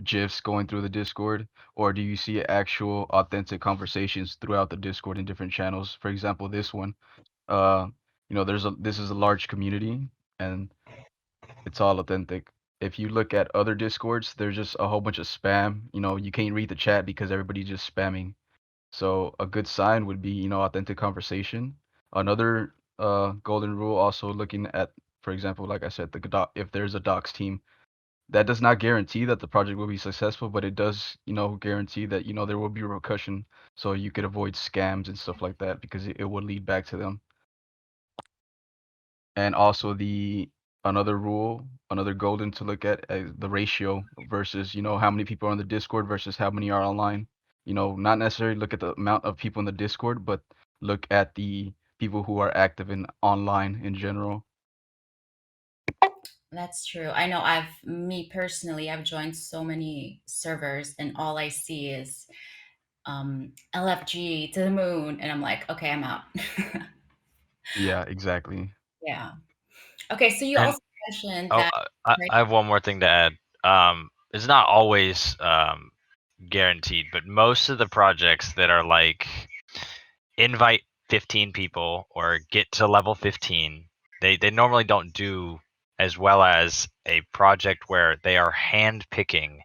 GIFs going through the Discord? Or do you see actual authentic conversations throughout the Discord in different channels? For example, this one, uh, this is a large community and it's all authentic. If you look at other Discords, there's just a whole bunch of spam. You can't read the chat because everybody's just spamming. So a good sign would be, authentic conversation. Another golden rule also looking at, for example, like I said, if there's a docs team, That does not guarantee that the project will be successful, but it does, guarantee that, there will be repercussion, so you could avoid scams and stuff like that because it will lead back to them. And also another golden to look at is the ratio versus, how many people are on the Discord versus how many are online. Not necessarily look at the amount of people in the Discord, but look at the people who are active in online in general. That's true. I know me personally, I've joined so many servers and all I see is LFG to the moon. And I'm like, okay, I'm out. Yeah, exactly. Yeah. Okay. So you And also mentioned oh, that, right? I have one more thing to add. It's not always guaranteed, but most of the projects that are like invite 15 people or get to level 15, they normally don't do as well as a project where they are hand picking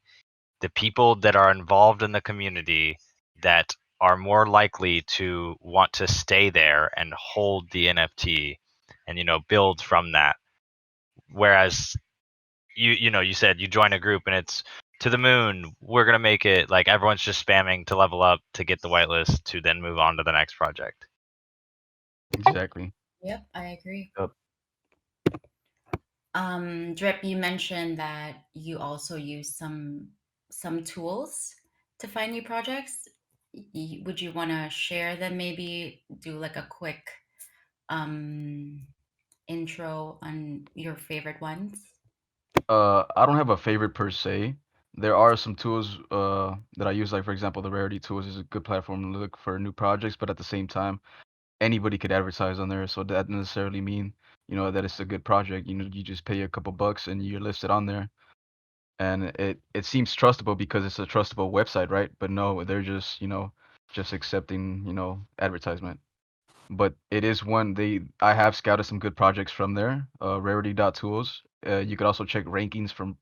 the people that are involved in the community that are more likely to want to stay there and hold the NFT and build from that. Whereas you said you join a group and it's to the moon, we're gonna make it, like everyone's just spamming to level up to get the whitelist to then move on to the next project. Exactly. Yep, I agree. Yep. Drip, you mentioned that you also use some tools to find new projects. Would you want to share them? Maybe do like a quick intro on your favorite ones. I don't have a favorite per se. There are some tools that I use, like for example, the Rarity tools is a good platform to look for new projects, but at the same time, anybody could advertise on there, so that doesn't necessarily mean, that it's a good project. You just pay a couple bucks and you're listed on there. And it seems trustable because it's a trustable website, right? But no, they're just, just accepting, advertisement. But it is one I have scouted some good projects from there. Rarity.tools. You could also check rankings from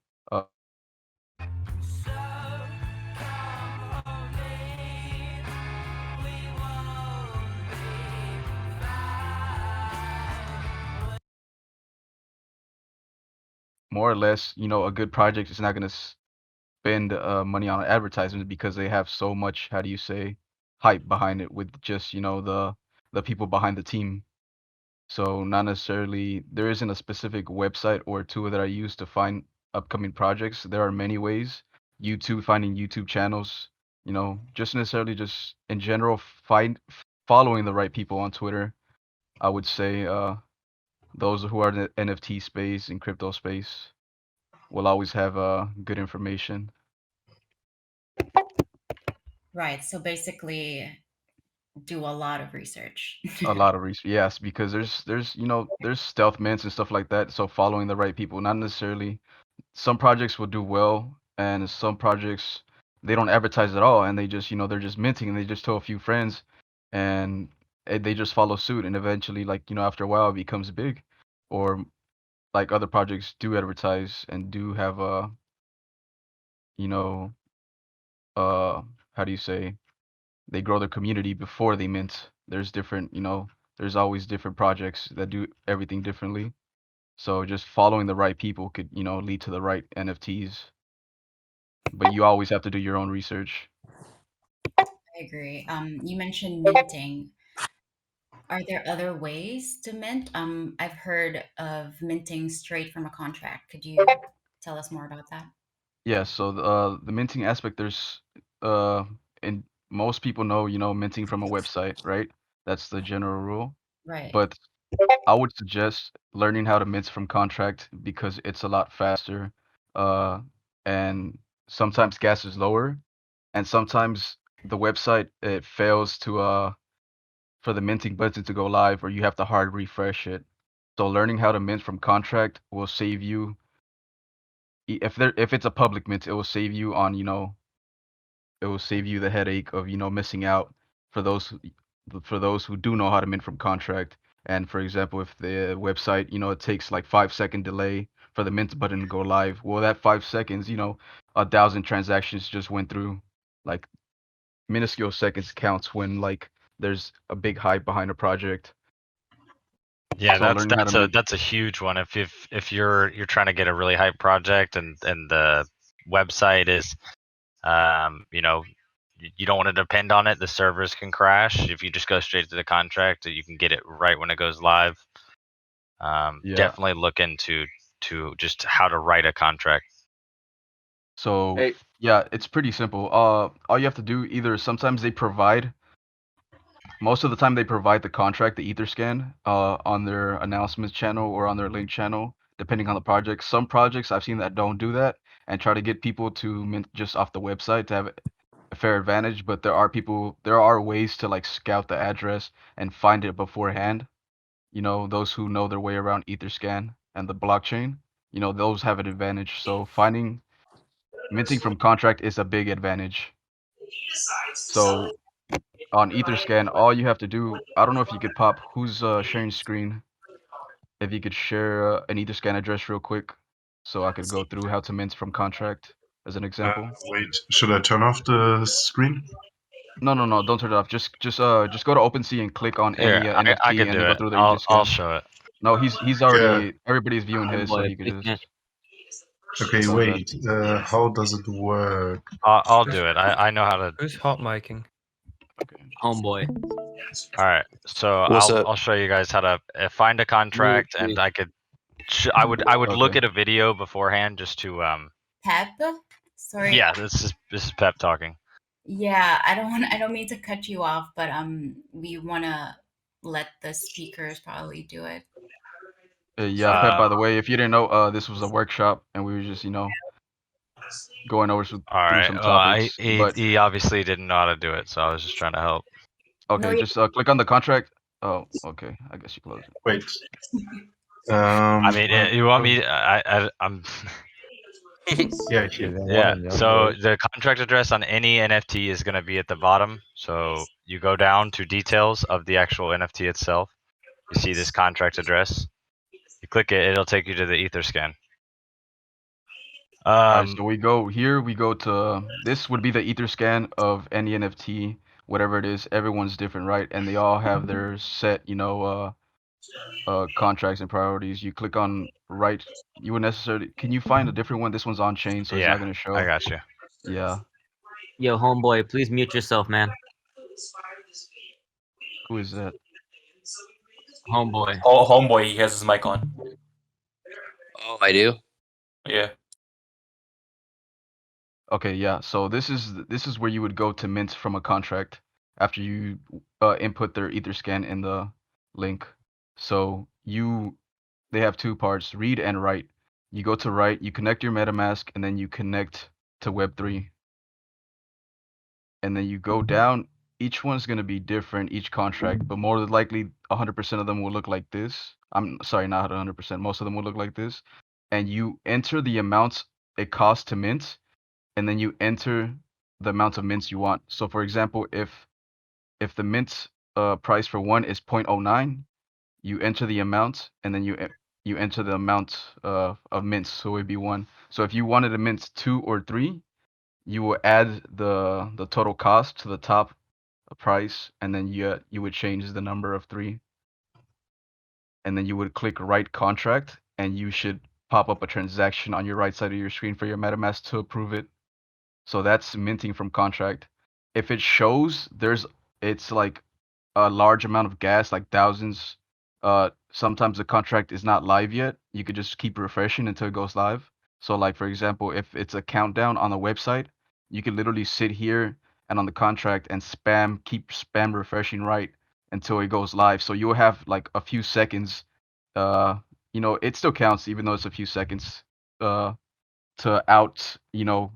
more or less, a good project is not going to spend money on advertisements because they have so much, how do you say, hype behind it with just, the people behind the team. So not necessarily, there isn't a specific website or tool that I use to find upcoming projects. There are many ways. Finding YouTube channels, just necessarily just in general, following the right people on Twitter. I would say those who are in the NFT space and crypto space will always have good information. Right. So basically, do a lot of research. A lot of research, yes, because there's stealth mints and stuff like that. So following the right people, not necessarily. Some projects will do well, and some projects they don't advertise at all, and they just they're just minting, and they just tell a few friends, and they just follow suit, and eventually, like after a while, it becomes big, or like other projects do advertise and do have you know how do you say, they grow their community before they mint. There's different, there's always different projects that do everything differently. So just following the right people could, lead to the right NFTs. But you always have to do your own research. I agree. You mentioned minting. Are there other ways to mint? I've heard of minting straight from a contract. Could you tell us more about that? Yeah, so the minting aspect, there's uh and most people know, minting from a website, right? That's the general rule. Right. But I would suggest learning how to mint from contract because it's a lot faster. Uh and sometimes gas is lower, and sometimes the website it fails to for the minting button to go live, or you have to hard refresh it. So learning how to mint from contract will save you if it's a public mint, it will save you on, it will save you the headache of, missing out for those who do know how to mint from contract. And for example, if the website, it takes like 5-second delay for the mint button to go live, well, that 5 seconds, 1,000 transactions just went through. Like minuscule seconds counts when like there's a big hype behind a project. Yeah, So learning how to mint. that's a huge one. If you're trying to get a really hype project and the website is, you know, you don't want to depend on it. The servers can crash. If you just go straight to the contract, you can get it right when it goes live. Yeah. Definitely look into just how to write a contract. So Hey. yeah, it's pretty simple. All you have to do, either sometimes they provide, most of the time they provide the contract, the Etherscan, on their announcements channel or on their link channel, depending on the project. Some projects I've seen that don't do that and try to get people to mint just off the website to have a fair advantage. But there are ways to like scout the address and find it beforehand. You know, those who know their way around Etherscan and the blockchain, you know, those have an advantage. So minting from contract is a big advantage. So on Etherscan, all you have to do, I don't know if you could pop, who's sharing screen? If you could share an Etherscan address real quick, so I could go through how to mint from contract as an example. Wait, should I turn off the screen? No, don't turn it off. Just go to OpenSea and click on any Here, I NFT could and do then go it. through the I'll Etherscan. show it. No, he's already, everybody's viewing his, so he could just. Okay, go ahead. wait. How does it work? I'll do it. I know how to. Who's hot micing? Okay. Homeboy. All right, so What's up? I'll show you guys how to find a contract, and I could. I would look Okay. at a video beforehand just to Pep, sorry. Yeah, this is Pep talking. Yeah, I don't mean to cut you off, but we want to let the speakers probably do it. Yeah, Pep, by the way, if you didn't know, this was a workshop and we were just, you know, going over through Alright, some well, topics. But he obviously didn't know how to do it, so I was just trying to help. okay, just click on the contract. Oh, okay. I guess you close it. Wait. I mean, you want me? I'm. Yeah, Yeah. So the contract address on any NFT is going to be at the bottom. So you go down to details of the actual NFT itself. You see this contract address. You click it, it'll take you to the Etherscan. Alright, so we go here. We go to this would be the Etherscan of any NFT, whatever it is. Everyone's different, right? And they all have their set, you know, contracts and priorities. You click on right. You would necessarily. Can you find a different one? This one's on chain, so it's Yeah, not gonna show. I got you. Yeah. Yo, homeboy, please mute yourself, man. Who is that? Homeboy. Oh, homeboy, he has his mic on. Oh, I do? Yeah. Okay, yeah. So this is where you would go to mint from a contract after you input their Etherscan in the link. So they have two parts, read and write. You go to write, you connect your MetaMask, and then you connect to Web3. And then you go down. Each one's going to be different, each contract, but more than likely 100% of them will look like this. I'm sorry, not 100%. Most of them will look like this. And you enter the amounts it costs to mint, and then you enter the amount of mints you want. So for example, if the mint price for one is 0.09, you enter the amount, and then you enter the amount of mints, so it'd be one. So if you wanted to mint 2 or 3, you will add the total cost to the top price, and then you would change the number of 3, and then you would click write contract, and you should pop up a transaction on your right side of your screen for your MetaMask to approve it. So that's minting from contract. If it shows it's like a large amount of gas, like thousands, sometimes the contract is not live yet. You could just keep refreshing until it goes live. So like for example, if it's a countdown on the website, you can literally sit here and on the contract and keep spam refreshing right until it goes live. So you'll have like a few seconds. You know, it still counts even though it's a few seconds. To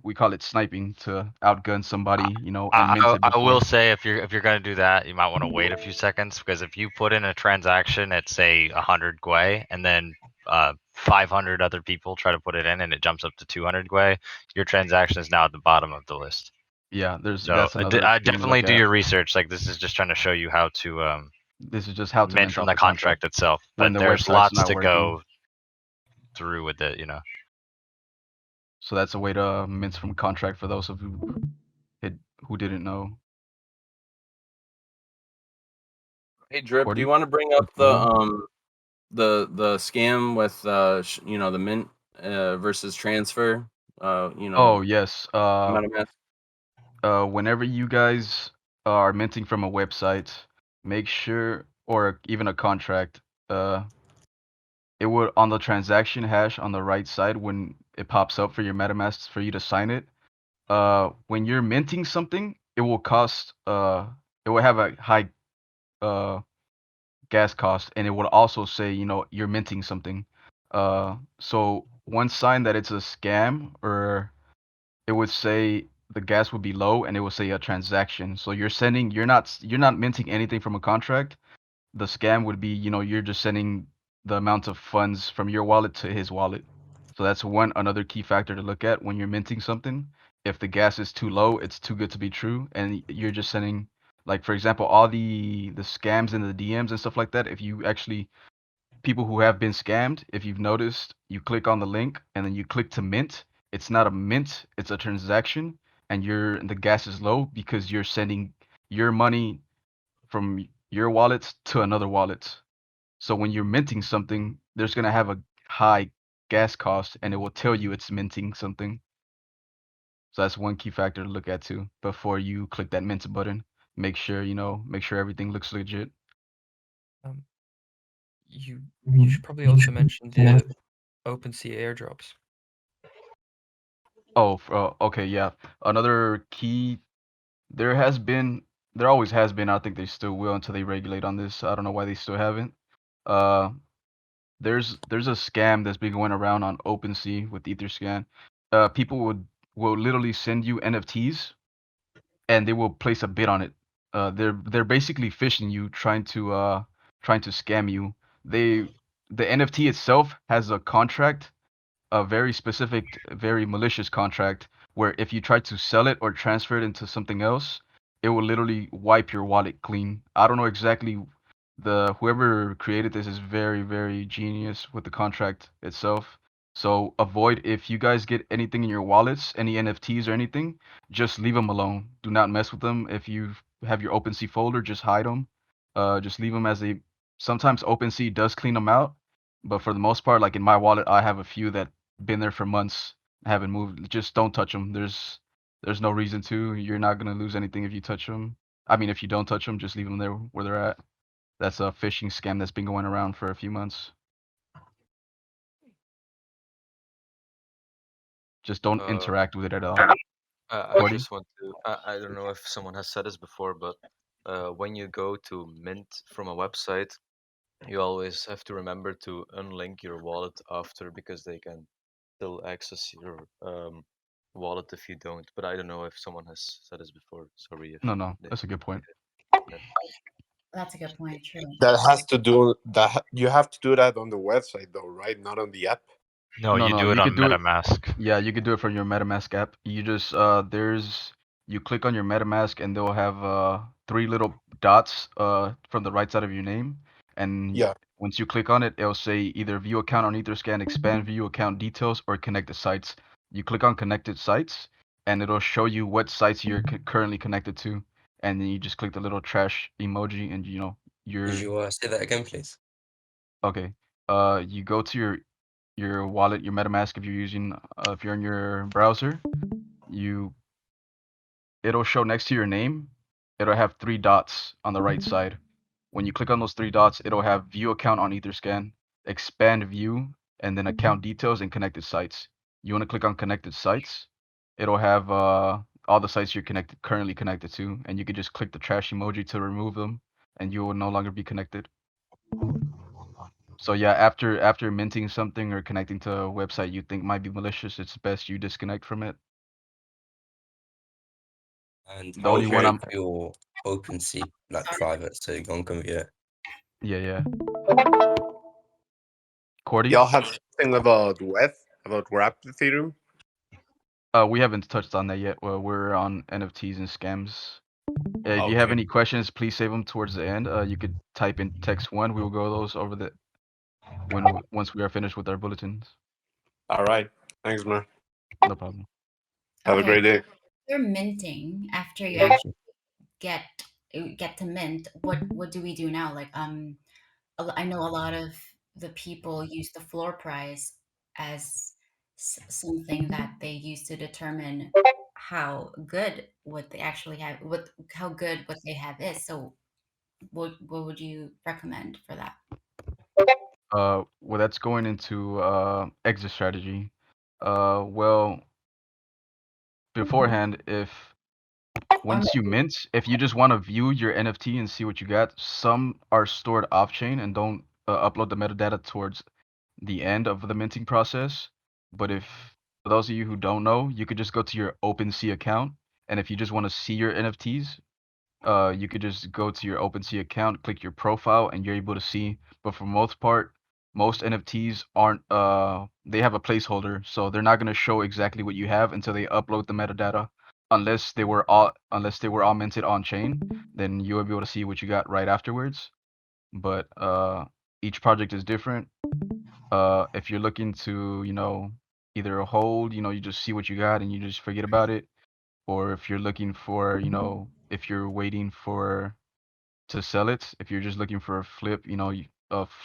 we call it sniping, to outgun somebody, and mint it I will before. say if you're gonna do that, you might want to wait a few seconds, because if you put in a transaction at say 100 Gwei and then 500 other people try to put it in and it jumps up to 200 Gwei, your transaction is now at the bottom of the list. Yeah, So that's another I thing to definitely look do at. your research. Like, this is just trying to show you how to This is just how to mint mint from off the the contract contract itself, when but the there's website's lots not to working. go through with it, So that's a way to mint from contract for those of you who didn't know. Hey Drip, do Cordy? you want to bring up the the scam with the mint versus transfer. Oh yes. MetaMask. Whenever you guys are minting from a website, make sure, or even a contract, it would on the transaction hash on the right side when it pops up for your MetaMask for you to sign it. When you're minting something, it will cost it will have a high uh gas cost, and it would also say, you're minting something. So one sign that it's a scam, or it would say the gas would be low, and it would say a transaction. So you're not minting anything from a contract. The scam would be, you're just sending the amount of funds from your wallet to his wallet. So that's another key factor to look at when you're minting something. If the gas is too low, it's too good to be true, and you're just sending, like, for example, all the scams in the DMs and stuff like that. If you actually people who have been scammed, if you've noticed, you click on the link and then you click to mint. It's not a mint, it's a transaction, and the gas is low because you're sending your money from your wallet to another wallet. So when you're minting something, there's gonna have a high gas cost, and it will tell you it's minting something. So that's one key factor to look at too before you click that mint button. Make sure everything looks legit. Um, you should probably also mention the OpenSea airdrops. Oh, okay, yeah. Another key, there always has been, I think they still will until they regulate on this. I don't know why they still haven't. Uh, there's a scam that's been going around on OpenSea with Etherscan. People will literally send you NFTs, and they will place a bid on it. They're basically phishing you, trying to scam you. The NFT itself has a contract, a very specific, very malicious contract, where if you try to sell it or transfer it into something else, it will literally wipe your wallet clean. I don't know exactly, the whoever created this is very, very genius with the contract itself. So avoid, if you guys get anything in your wallets, any NFTs or anything, just leave them alone. Do not mess with them. If you have your OpenSea folder, just hide them. Just leave them as they. Sometimes OpenSea does clean them out, but for the most part, like in my wallet, I have a few that been there for months, haven't moved. Just don't touch them. There's no reason to. You're not gonna lose anything if you touch them. I mean, if you don't touch them, just leave them there where they're at. That's a phishing scam that's been going around for a few months. Just don't interact with it at all. I Cordy? just want to. I don't know if someone has said this before, but when you go to mint from a website, you always have to remember to unlink your wallet after, because they can still access your wallet if you don't. But I don't know if someone has said this before. Sorry if No, they. that's a good point. Yeah. That's a good point. True. That has to do that. You have to do that on the website, though, right? Not on the app. No, you do it You on could do it. MetaMask. Yeah, you could do it from your MetaMask app. You just you click on your MetaMask, and they'll have three little dots from the right side of your name, and Yeah. once you click on it, it'll say either view account on Etherscan, expand view account details, or connected sites. You click on connected sites, and it'll show you what sites you're currently connected to, and then you just click the little trash emoji, and you're. Could you say that again, please? Okay. You go to your wallet, your MetaMask, if you're in your browser, it'll show next to your name, it'll have three dots on the right side. When you click on those three dots, it'll have view account on Etherscan, expand view, and then account details and connected sites. You want to click on connected sites. It'll have all the sites you're currently connected to, and you can just click the trash emoji to remove them, and you will no longer be connected. So yeah, after minting something or connecting to a website you think might be malicious, it's best you disconnect from it. And The how only would you one make I'm your OpenSea like private so you can't convert it? Yeah. Cordy? Y'all have something about wrapped Ethereum? We haven't touched on that yet. Well, we're on NFTs and scams. If you have Okay. any questions, please save them towards the end. You could type in text one. We will go those over once we are finished with our bulletins. All right. Thanks, man. No problem. Have a Okay. great day. You're minting after you actually get to mint. What do we do now? Like I know a lot of the people use the floor price as something that they use to determine how good what they actually have, what how good what they have is. So what would you recommend for that? Well, that's going into exit strategy. Well, beforehand, if once you mint, if you just want to view your NFT and see what you got, some are stored off chain and don't upload the metadata towards the end of the minting process. But if for those of you who don't know, you could just go to your OpenSea account, and if you just want to see your NFTs, you could just go to your OpenSea account, click your profile, and you're able to see. But for most part, most NFTs aren't they have a placeholder, so they're not gonna show exactly what you have until they upload the metadata. Unless they were all minted on chain, then you will be able to see what you got right afterwards. But each project is different. If you're looking to, either hold, you just see what you got and you just forget about it, or if you're looking for, if you're waiting for to sell it, if you're just looking for a flip,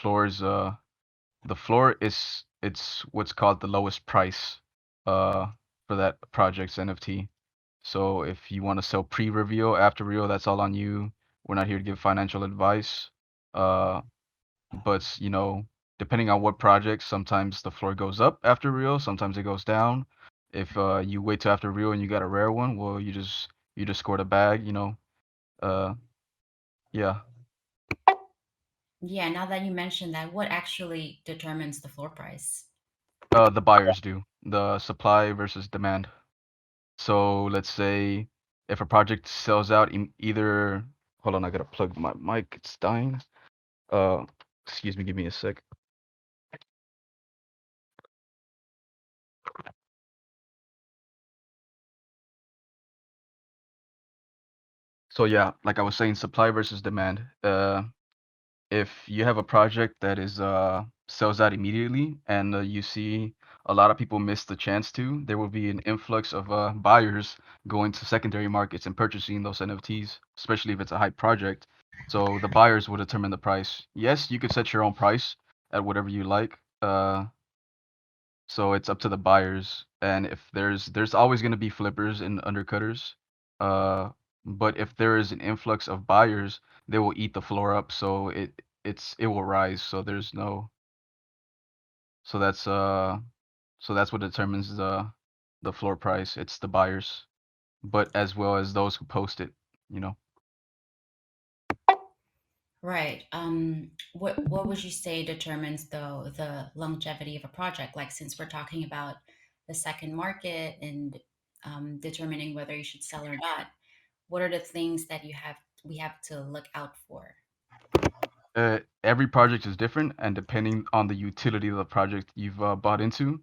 floors, the floor is it's what's called the lowest price, uh, for that project's NFT. So if you want to sell pre-reveal, after reveal, that's all on you. We're not here to give financial advice. Uh, but depending on what project, sometimes the floor goes up after real, sometimes it goes down. If you wait till after real and you got a rare one, well, you just scored a bag, uh yeah. Yeah, now that you mentioned that, what actually determines the floor price? The buyers do. The supply versus demand. So let's say if a project sells out in either, hold on, I gotta plug my mic, it's dying. Uh Excuse me, give me a sec. So yeah, like I was saying, supply versus demand. If you have a project that is sells out immediately and you see a lot of people miss the chance to, there will be an influx of buyers going to secondary markets and purchasing those NFTs, especially if it's a hype project. So the buyers will determine the price. Yes, you could set your own price at whatever you like. So it's up to the buyers, and if there's always going to be flippers and undercutters. Uh, but if there is an influx of buyers, they will eat the floor up, so it will rise. So there's no so that's what determines the floor price. It's the buyers, but as well as those who post it, you know. Right. What would you say determines the longevity of a project? Like, since we're talking about the second market and determining whether you should sell or not, what are the things that we have to look out for? Every project is different, and depending on the utility of the project you've bought into,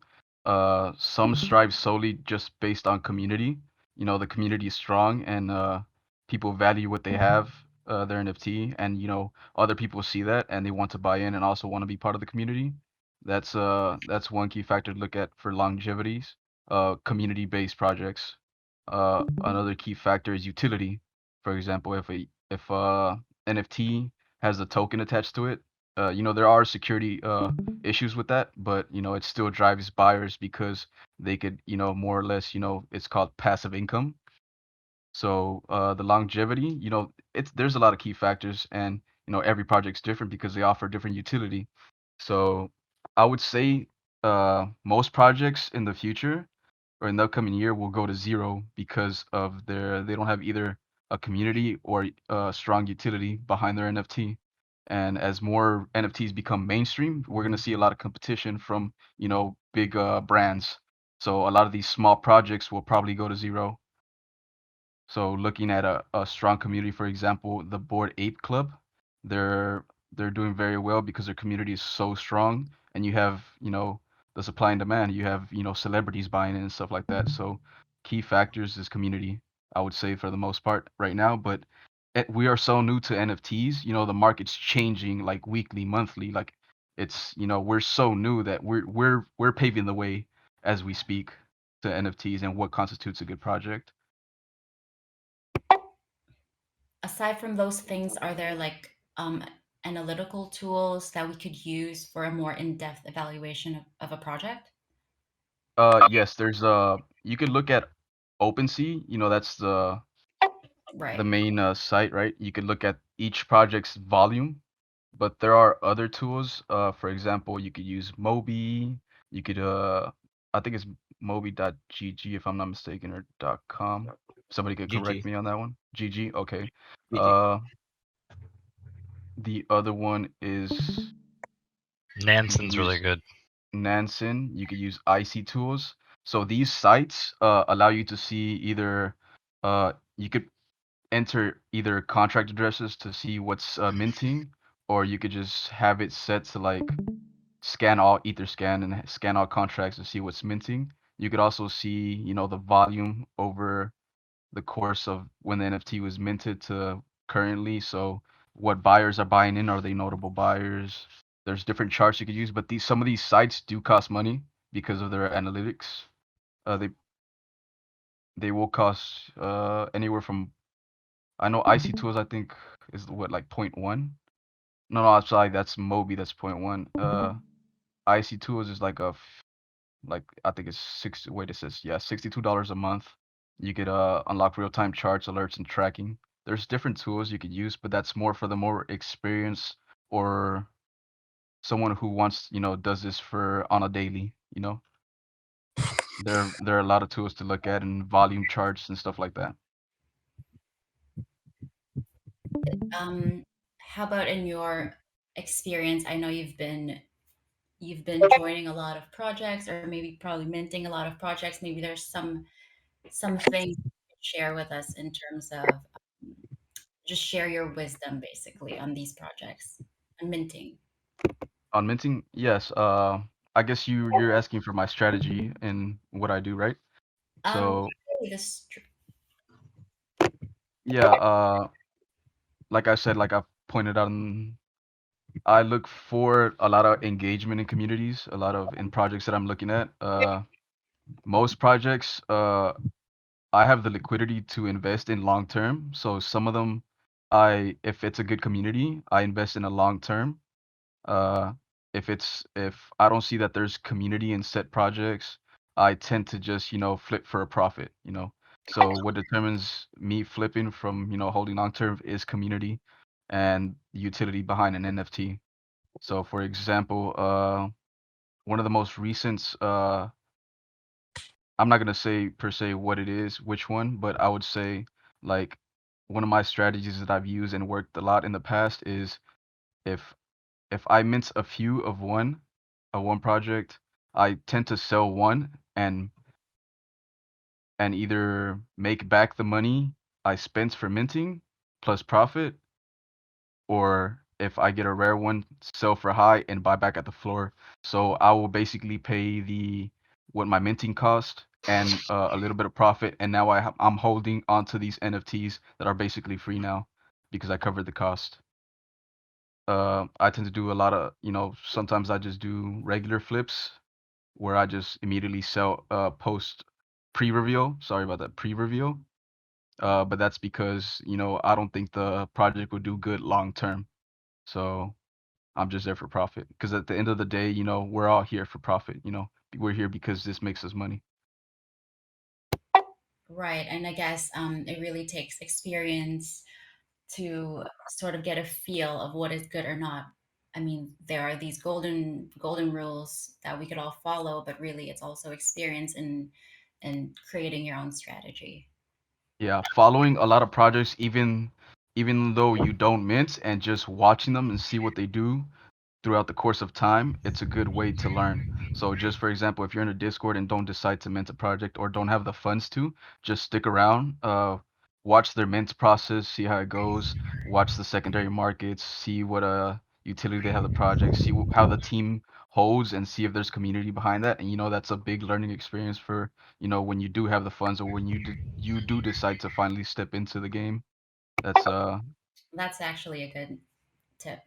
some strive solely just based on community. The community is strong, and people value what they have, their NFT, and other people see that and they want to buy in and also want to be part of the community. That's one key factor to look at for longevities, community-based projects. Another key factor is utility. For example, if NFT has a token attached to it. There are security issues with that, but it still drives buyers because they could, more or less, it's called passive income. So the longevity, it's there's a lot of key factors, and every project's different because they offer different utility. So I would say most projects in the future or in the upcoming year will go to zero because of they don't have either a community or a strong utility behind their NFT. And as more NFTs become mainstream, we're gonna see a lot of competition from big brands. So a lot of these small projects will probably go to zero. So looking at a strong community, for example, the Board Ape Club, they're they're doing very well because their community is so strong, and you have the supply and demand. You have celebrities buying it and stuff like that. So key factors is community, I would say for the most part right now. But we are so new to NFTs. The market's changing like weekly, monthly. Like we're so new that we're paving the way as we speak to NFTs and what constitutes a good project. Aside from those things, are there like analytical tools that we could use for a more in-depth evaluation of a project? Yes, there's you could look at OpenSea, that's the Right. main site, right? You could look at each project's volume, but there are other tools. For example, you could use Mobi. You could I think it's mobi.gg if I'm not mistaken, or .com. Somebody could correct GG. me on that one. GG, okay. GG. The other one is you could Nansen's really use good. Nansen. You could use IC tools. So these sites allow you to see either you could enter either contract addresses to see what's minting, or you could just have it set to like scan all Etherscan and scan all contracts to see what's minting. You could also see, the volume over the course of when the NFT was minted to currently. So what buyers are buying in, are they notable buyers? There's different charts you could use, but some of these sites do cost money because of their analytics. They will cost anywhere from, I know IC tools I think is what, like point 0.1. No, I'm sorry, that's Mobi, that's point 0.1. IC tools is like like I think it's wait, it says, yeah, $62 a month. You could unlock real-time charts, alerts, and tracking. There's different tools you could use, but that's more for the more experienced, or someone who wants, does this for on a daily. There are a lot of tools to look at, and volume charts and stuff like that. How about in your experience? I know you've been joining a lot of projects, or maybe probably minting a lot of projects. Maybe there's some things you could share with us in terms of just share your wisdom basically on these projects and minting. On minting, yes. I guess you're asking for my strategy and what I do, right? So Really this yeah, like I said, like I've pointed out, I look for a lot of engagement in communities, a lot of in projects that I'm looking at. Most projects, I have the liquidity to invest in long term. So some of them, if it's a good community, I invest in a long term. Uh, if I don't see that there's community in set projects, I tend to just, flip for a profit. So what determines me flipping from, holding long term is community and the utility behind an NFT. So for example, one of the most recent, I'm not gonna say per se what it is, which one, but I would say like one of my strategies that I've used and worked a lot in the past is, if I mint a few of one project, I tend to sell one and either make back the money I spent for minting plus profit, or if I get a rare one, sell for high and buy back at the floor. So I will basically pay what my minting cost and a little bit of profit, and now I'm holding onto these NFTs that are basically free now because I covered the cost. I tend to do a lot of, sometimes I just do regular flips where I just immediately sell post pre-reveal. Sorry about that, pre-reveal. But that's because, I don't think the project will do good long term. So I'm just there for profit. Because at the end of the day, we're all here for profit. We're here because this makes us money. right, and I guess it really takes experience to sort of get a feel of what is good or not. I mean, there are these golden rules that we could all follow, but really it's also experience in creating your own strategy. Yeah, following a lot of projects, even though you don't mint, and just watching them and see what they do throughout the course of time, it's a good way to learn. So just for example, if you're in a Discord and don't decide to mint a project or don't have the funds to, just stick around, watch their mint process, see how it goes, watch the secondary markets, see what utility they have the project, see how the team holds, and see if there's community behind that. And that's a big learning experience for, when you do have the funds, or when you do decide to finally step into the game. That's That's actually a good tip,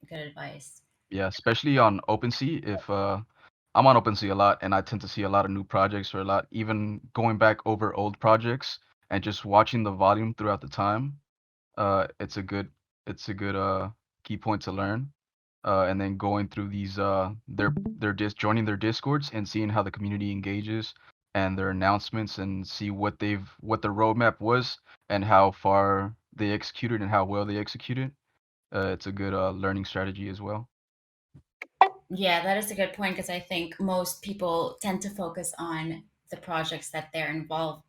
good advice. Yeah, especially on OpenSea. If I'm on OpenSea a lot, and I tend to see a lot of new projects, or a lot, even going back over old projects and just watching the volume throughout the time. It's a good key point to learn. And then going through these joining their discords and seeing how the community engages and their announcements and see what the roadmap was and how far they executed and how well they executed. It's a good learning strategy as well. Yeah, that is a good point, because I think most people tend to focus on the projects that they're involved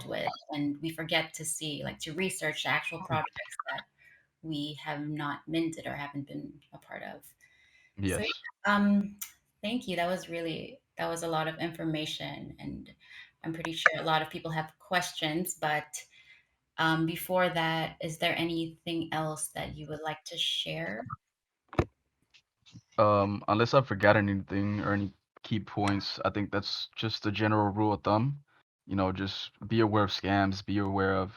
with, and we forget to to research the actual projects that we have not minted or haven't been a part of. Yes. So thank you. That was a lot of information, and I'm pretty sure a lot of people have questions. But before that, is there anything else that you would like to share? Unless I forgot anything or any key points, I think that's just a general rule of thumb. Just be aware of scams, be aware of,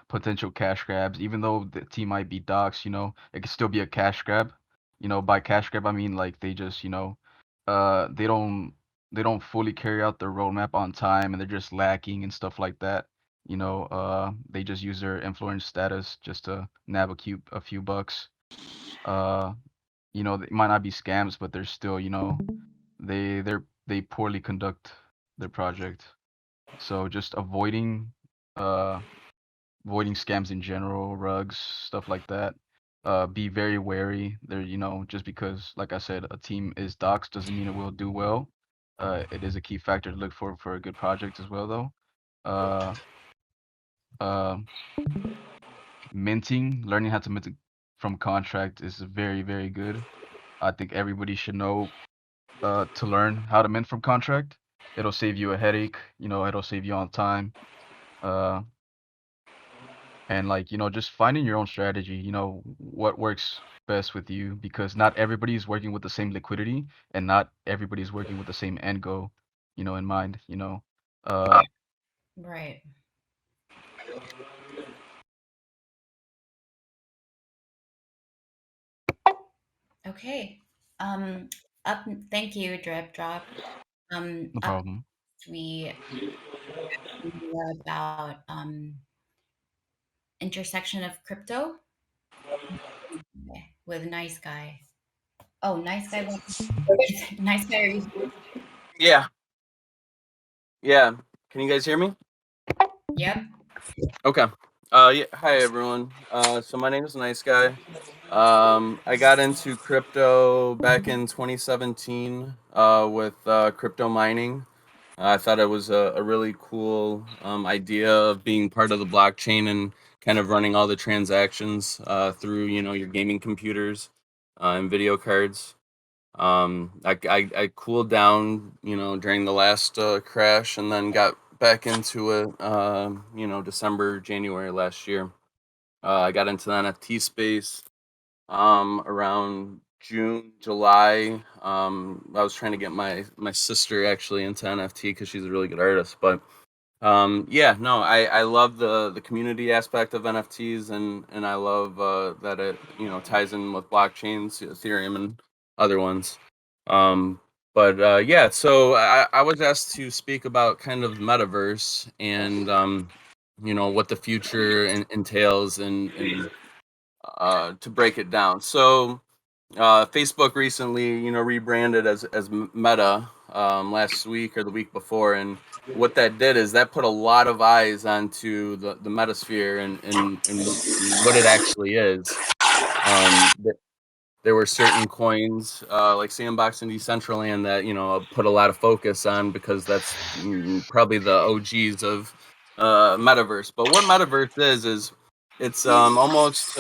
potential cash grabs. Even though the team might be doxxed, it could still be a cash grab. By cash grab, I mean like they just, they don't fully carry out their roadmap on time and they're just lacking and stuff like that. They just use their influence status just to nab a few bucks. Uh, they might not be scams, but they're still, they poorly conduct their project. So just avoiding scams in general, rugs, stuff like that. Be very wary. There, just because, like I said, a team is doxxed doesn't mean it will do well. It is a key factor to look for a good project as well, though. Uh, uh, Minting, learning how to mint from contract is very, very good. I think everybody should know to learn how to mint from contract. It'll save you a headache, it'll save you on time. Uh, and just finding your own strategy, what works best with you, because not everybody's working with the same liquidity and not everybody's working with the same end goal, in mind, Right. Okay. Up. Thank you, DrippDrop. No Up problem. we more about intersection of crypto with nice guy. Oh, nice guy. Nice guy. Are you? Yeah. Yeah. Can you guys hear me? Yep. Okay. Yeah. Hi everyone. So my name is Nice Guy. I got into crypto back in 2017 with crypto mining. I thought it was a really cool idea of being part of the blockchain and kind of running all the transactions through your gaming computers and video cards. I cooled down during the last crash and then got back into it December, January last year. I got into the NFT space around June, July. I was trying to get my sister actually into NFT because she's a really good artist. But yeah, no, I love the community aspect of NFTs, and I love that it ties in with blockchains, Ethereum, and other ones. Um, but yeah, so I was asked to speak about kind of the metaverse and what the future entails and to break it down. So Facebook recently, rebranded as Meta last week or the week before, and what that did is that put a lot of eyes onto the Metasphere and what it actually is. There were certain coins like Sandbox and Decentraland that put a lot of focus on because that's probably the OGs of metaverse. But what metaverse is it's almost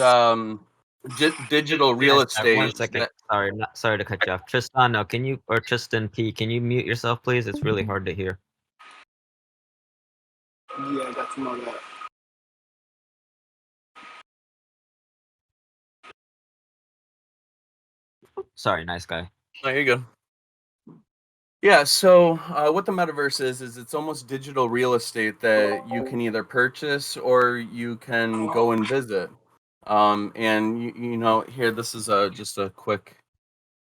digital real Nice guy, estate. 1 second. Sorry to cut you off. Tristano, can you, or Tristan P, can you mute yourself, please? It's really hard to hear. Yeah, I got some of that. Sorry, nice guy. Oh, here you go. Yeah, so what the metaverse is it's almost digital real estate that you can either purchase or you can go and visit. And here this is just a quick.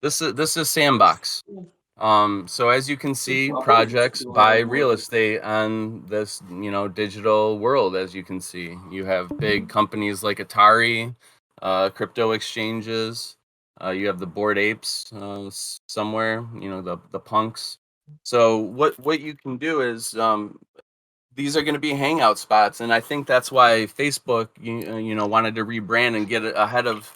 This is Sandbox. So as you can see, projects buy real estate on this digital world. As you can see, you have big companies like Atari, crypto exchanges. You have the Bored Apes somewhere, the punks. So what you can do is these are going to be hangout spots, and I think that's why Facebook wanted to rebrand and get ahead of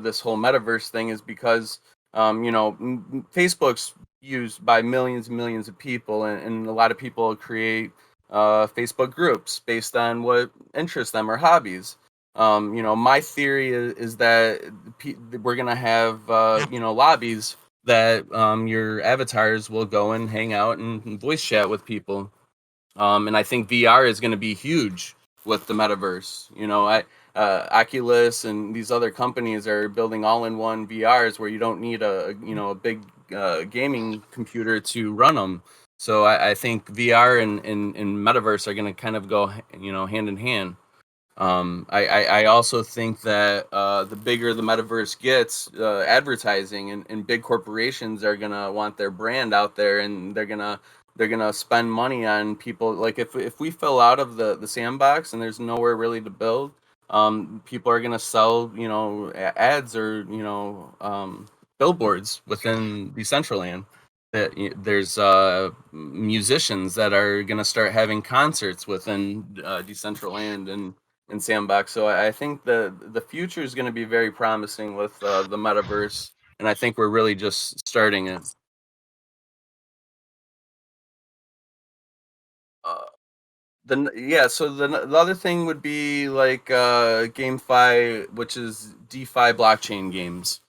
this whole metaverse thing, is because Facebook's used by millions and millions of people, and a lot of people create Facebook groups based on what interests them or hobbies. My theory is that we're going to have lobbies that your avatars will go and hang out and voice chat with people. And I think VR is going to be huge with the metaverse. Oculus and these other companies are building all-in-one VRs where you don't need a big gaming computer to run them. So I think VR and metaverse are going to kind of go hand in hand. I also think that the bigger the metaverse gets, advertising and big corporations are gonna want their brand out there, and they're gonna spend money on people. Like if we fill out of the sandbox and there's nowhere really to build, people are gonna sell ads or billboards within Decentraland. There's musicians that are gonna start having concerts within Decentraland and Sandbox. So I think the future is going to be very promising with the metaverse, and I think we're really just starting it. Uh, so the other thing would be like GameFi, which is DeFi blockchain games.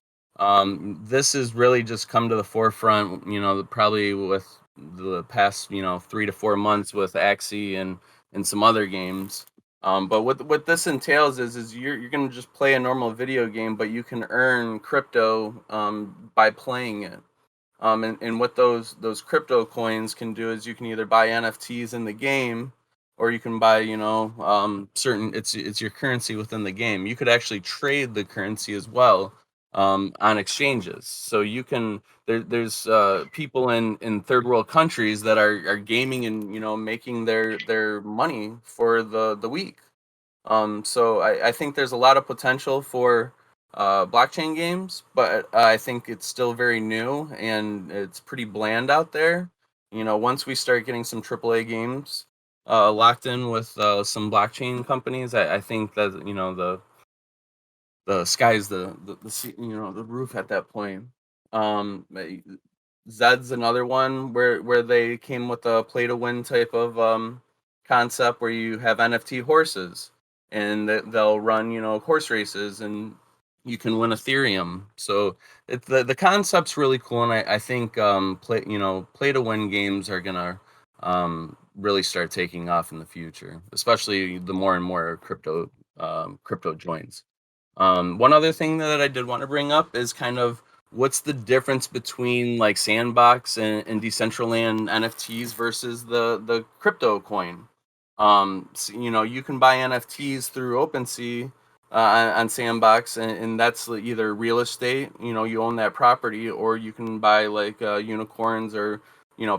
This has really just come to the forefront, probably with the past 3 to 4 months with Axie and some other games. But what this entails is you're gonna just play a normal video game, but you can earn crypto by playing it. And what those crypto coins can do is you can either buy NFTs in the game, or you can buy certain, it's your currency within the game. You could actually trade the currency as well on exchanges. So you can there's people in third world countries that are gaming and making their money for the week. So I think there's a lot of potential for blockchain games, but I think it's still very new and it's pretty bland out there. Once we start getting some AAA games locked in with some blockchain companies, I think that the sky's the roof at that point. Zed's another one where they came with a play to win type of concept where you have NFT horses, and they'll run horse races, and you can win Ethereum. So the concept's really cool, and I think play to win games are gonna really start taking off in the future, especially the more and more crypto joins. One other thing that I did want to bring up is kind of what's the difference between like Sandbox and Decentraland NFTs versus the crypto coin. So, you can buy NFTs through OpenSea on Sandbox, and that's either real estate, you own that property, or you can buy like unicorns or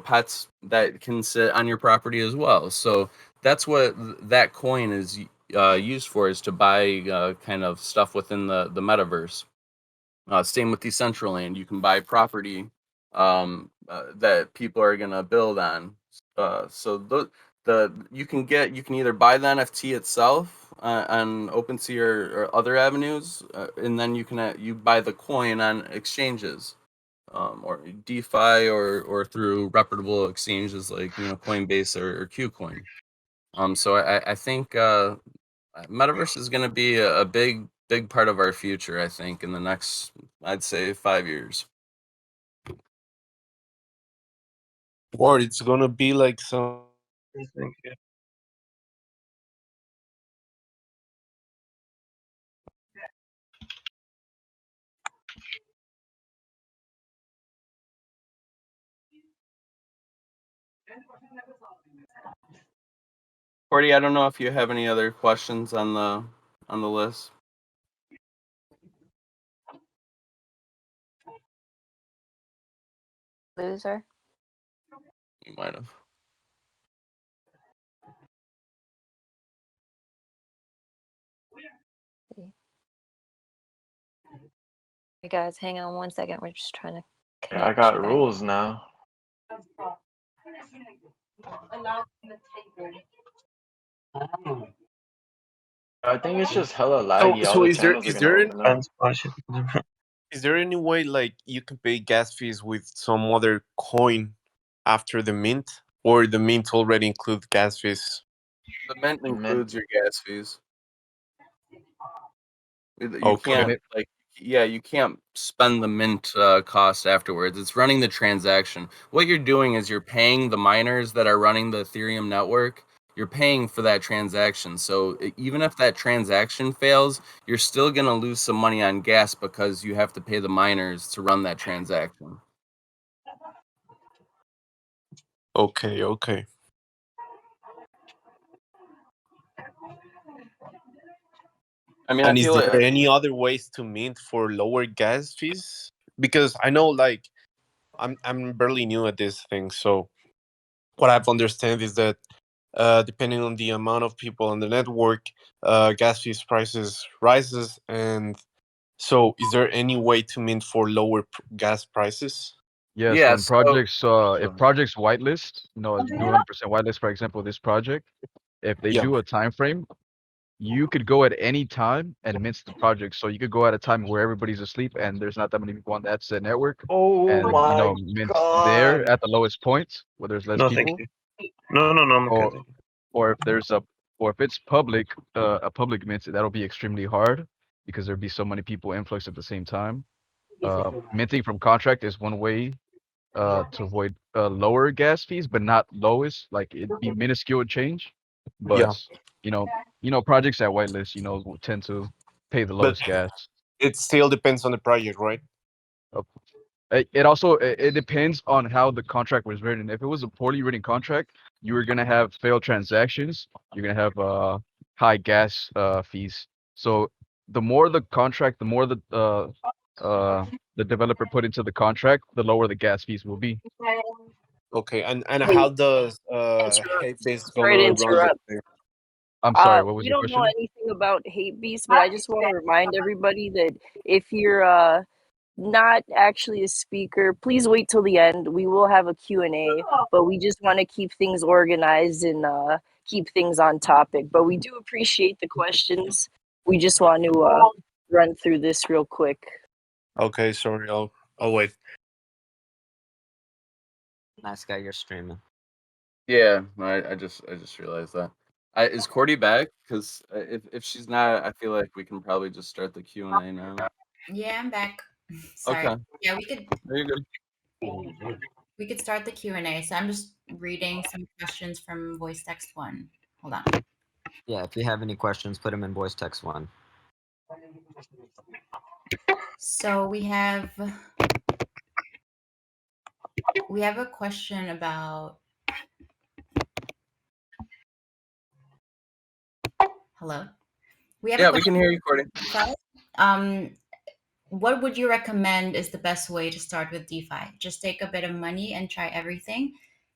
pets that can sit on your property as well. So that's what that coin is used for, is to buy kind of stuff within the metaverse. Same with Decentraland, you can buy property that people are gonna build on. So you can either buy the NFT itself on OpenSea or other avenues, and then you buy the coin on exchanges, or DeFi, or through reputable exchanges like Coinbase or KuCoin. So I think metaverse is going to be a big part of our future. I think in the next, I'd say, 5 years. Or it's gonna be like some. Thank you. Cordy, I don't know if you have any other questions on the list. Loser. You might have. Hey guys, hang on one second. We're just trying to Yeah, I connect got you guys. rules now. I think it's just hella laggy. All So the is there channels are gonna open up. is there any way like you can pay gas fees with some other coin after the mint, or the mint already includes gas fees? The mint includes your gas fees. You Okay. can't you can't spend the mint cost afterwards. It's running the transaction. What you're doing is you're paying the miners that are running the Ethereum network. You're paying for that transaction. So even if that transaction fails, you're still gonna lose some money on gas because you have to pay the miners to run that transaction. Okay. I mean, And I is feel there like any other ways to mint for lower gas fees? Because I know, like, I'm barely new at this thing, so what I've understand is that depending on the amount of people on the network, gas fees prices rises, and so is there any way to mint for lower gas prices? Yes, yeah. when So projects, if projects whitelist, do 100% whitelist, for example, this project, if they Yeah. do a time frame, you could go at any time and mint the project. So you could go at a time where everybody's asleep and there's not that many people on that said network, Oh and my mint god. there at the lowest point where there's less No, thank people, you. No, I'm okay. or Thank you. or if there's or if it's public, a public mint, that'll be extremely hard because there'd be so many people influx at the same time. Minting from contract is one way to avoid lower gas fees, but not lowest. Like it'd be minuscule change, Yeah. but you know, projects at whitelist, will tend to pay the But lowest gas. it still depends on the project, right? Uh, It also it depends on how the contract was written. If it was a poorly written contract, you were gonna have failed transactions. You're gonna have high gas fees. So the more the contract, the more the developer put into the contract, the lower the gas fees will be. Okay. And Hey, how does HapeBeast sorry to gonna run the interrupt. thing? I'm sorry, what was We your don't know question? anything about HapeBeast, but I just want to remind everybody that if you're not actually a speaker, please wait till the end. We will have a Q&A, but we just want to keep things organized and keep things on topic. But we do appreciate the questions. We just want to run through this real quick. Okay, sorry, I'll wait. Nice guy, you're streaming. yeah, I just realized that. Is Cordy back? Because if she's not, I feel like we can probably just start the Q&A now. Yeah, I'm back. Sorry. Okay. Yeah, we could. Very good. We could start the Q&A. So I'm just reading some questions from voice text 1. Hold on. Yeah, if you have any questions, put them in voice text 1. So we have a question about. Hello. We have Yeah, a we question. can hear you, Cordy. What would you recommend is the best way to start with DeFi? Just take a bit of money and try everything,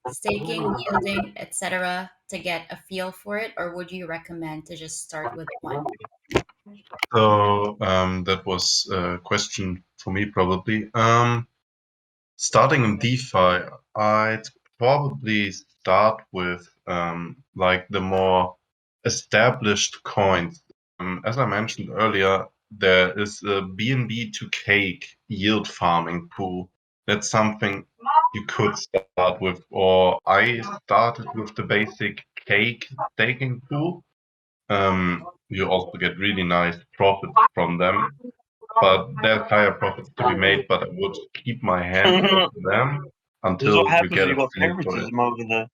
staking, yielding, etc., to get a feel for it, or would you recommend to just start with one? So that was a question for me probably. Starting in DeFi, I'd probably start with like the more established coins. As I mentioned earlier, there is a BNB to cake yield farming pool. That's something you could start with, or I started with the basic cake staking pool. You also get really nice profits from them, but there's higher profits to be made. But I would keep my hands off them until you get a feel for it. over there.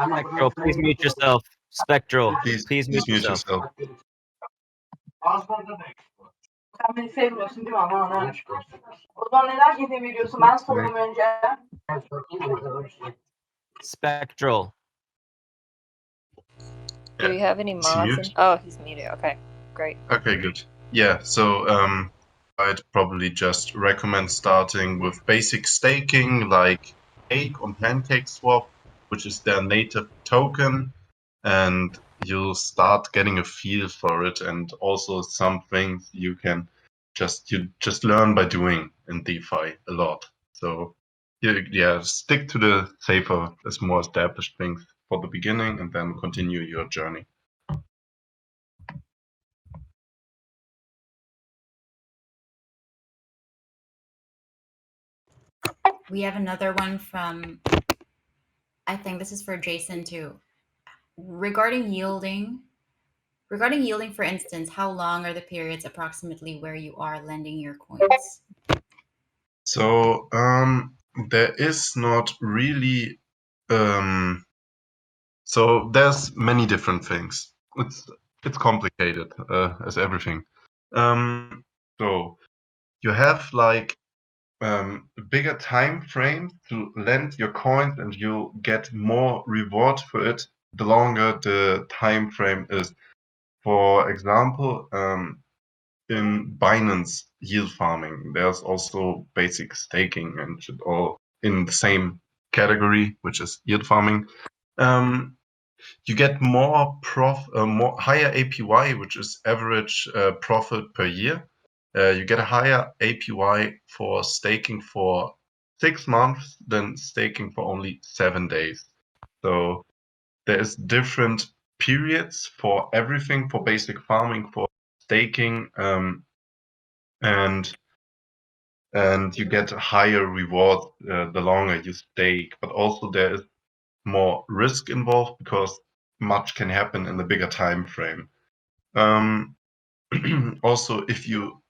Spectral, please mute yourself. Spectral, please mute mute yourself. yourself. Sen beni sevmiyorsun değil mi ama? O zaman neden gideyim veriyorsun? Ben sordum önce. Spectral. Do we have any Is he mods? mute? Oh, he's muted. Okay, great. Okay, good. Yeah, so I'd probably just recommend starting with basic staking like Cake on PancakeSwap, which is their native token, and you start getting a feel for it, and also some things you just learn by doing in DeFi a lot. So yeah, stick to the safer, more established things for the beginning, and then continue your journey. We have another one from, I think this is for Jason too. Regarding yielding, for instance, how long are the periods approximately where you are lending your coins? So there is not really so there's many different things. It's complicated as everything. So you have like a bigger time frame to lend your coins, and you get more reward for it the longer the time frame is. For example, in Binance yield farming, there's also basic staking, and it all in the same category, which is yield farming. You get more higher APY, which is average profit per year. You get a higher APY for staking for 6 months than staking for only 7 days. So there is different periods for everything, for basic farming, for staking, and you get a higher reward the longer you stake. But also there is more risk involved because much can happen in the bigger time frame. Also, if you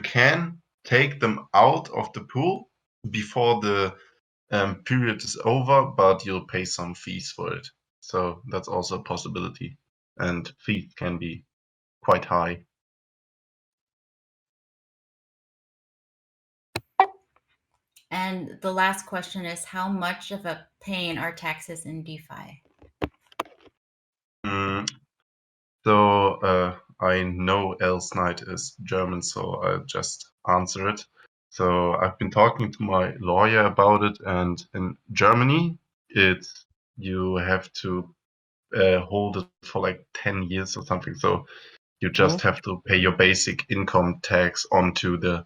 can take them out of the pool before the period is over, but you'll pay some fees for it. So that's also a possibility, and fees can be quite high. And the last question is, how much of a pain are taxes in DeFi? So I know Else Knight is German, so I'll just answer it. So I've been talking to my lawyer about it, and in Germany, you have to hold it for like 10 years or something. So you just have to pay your basic income tax onto the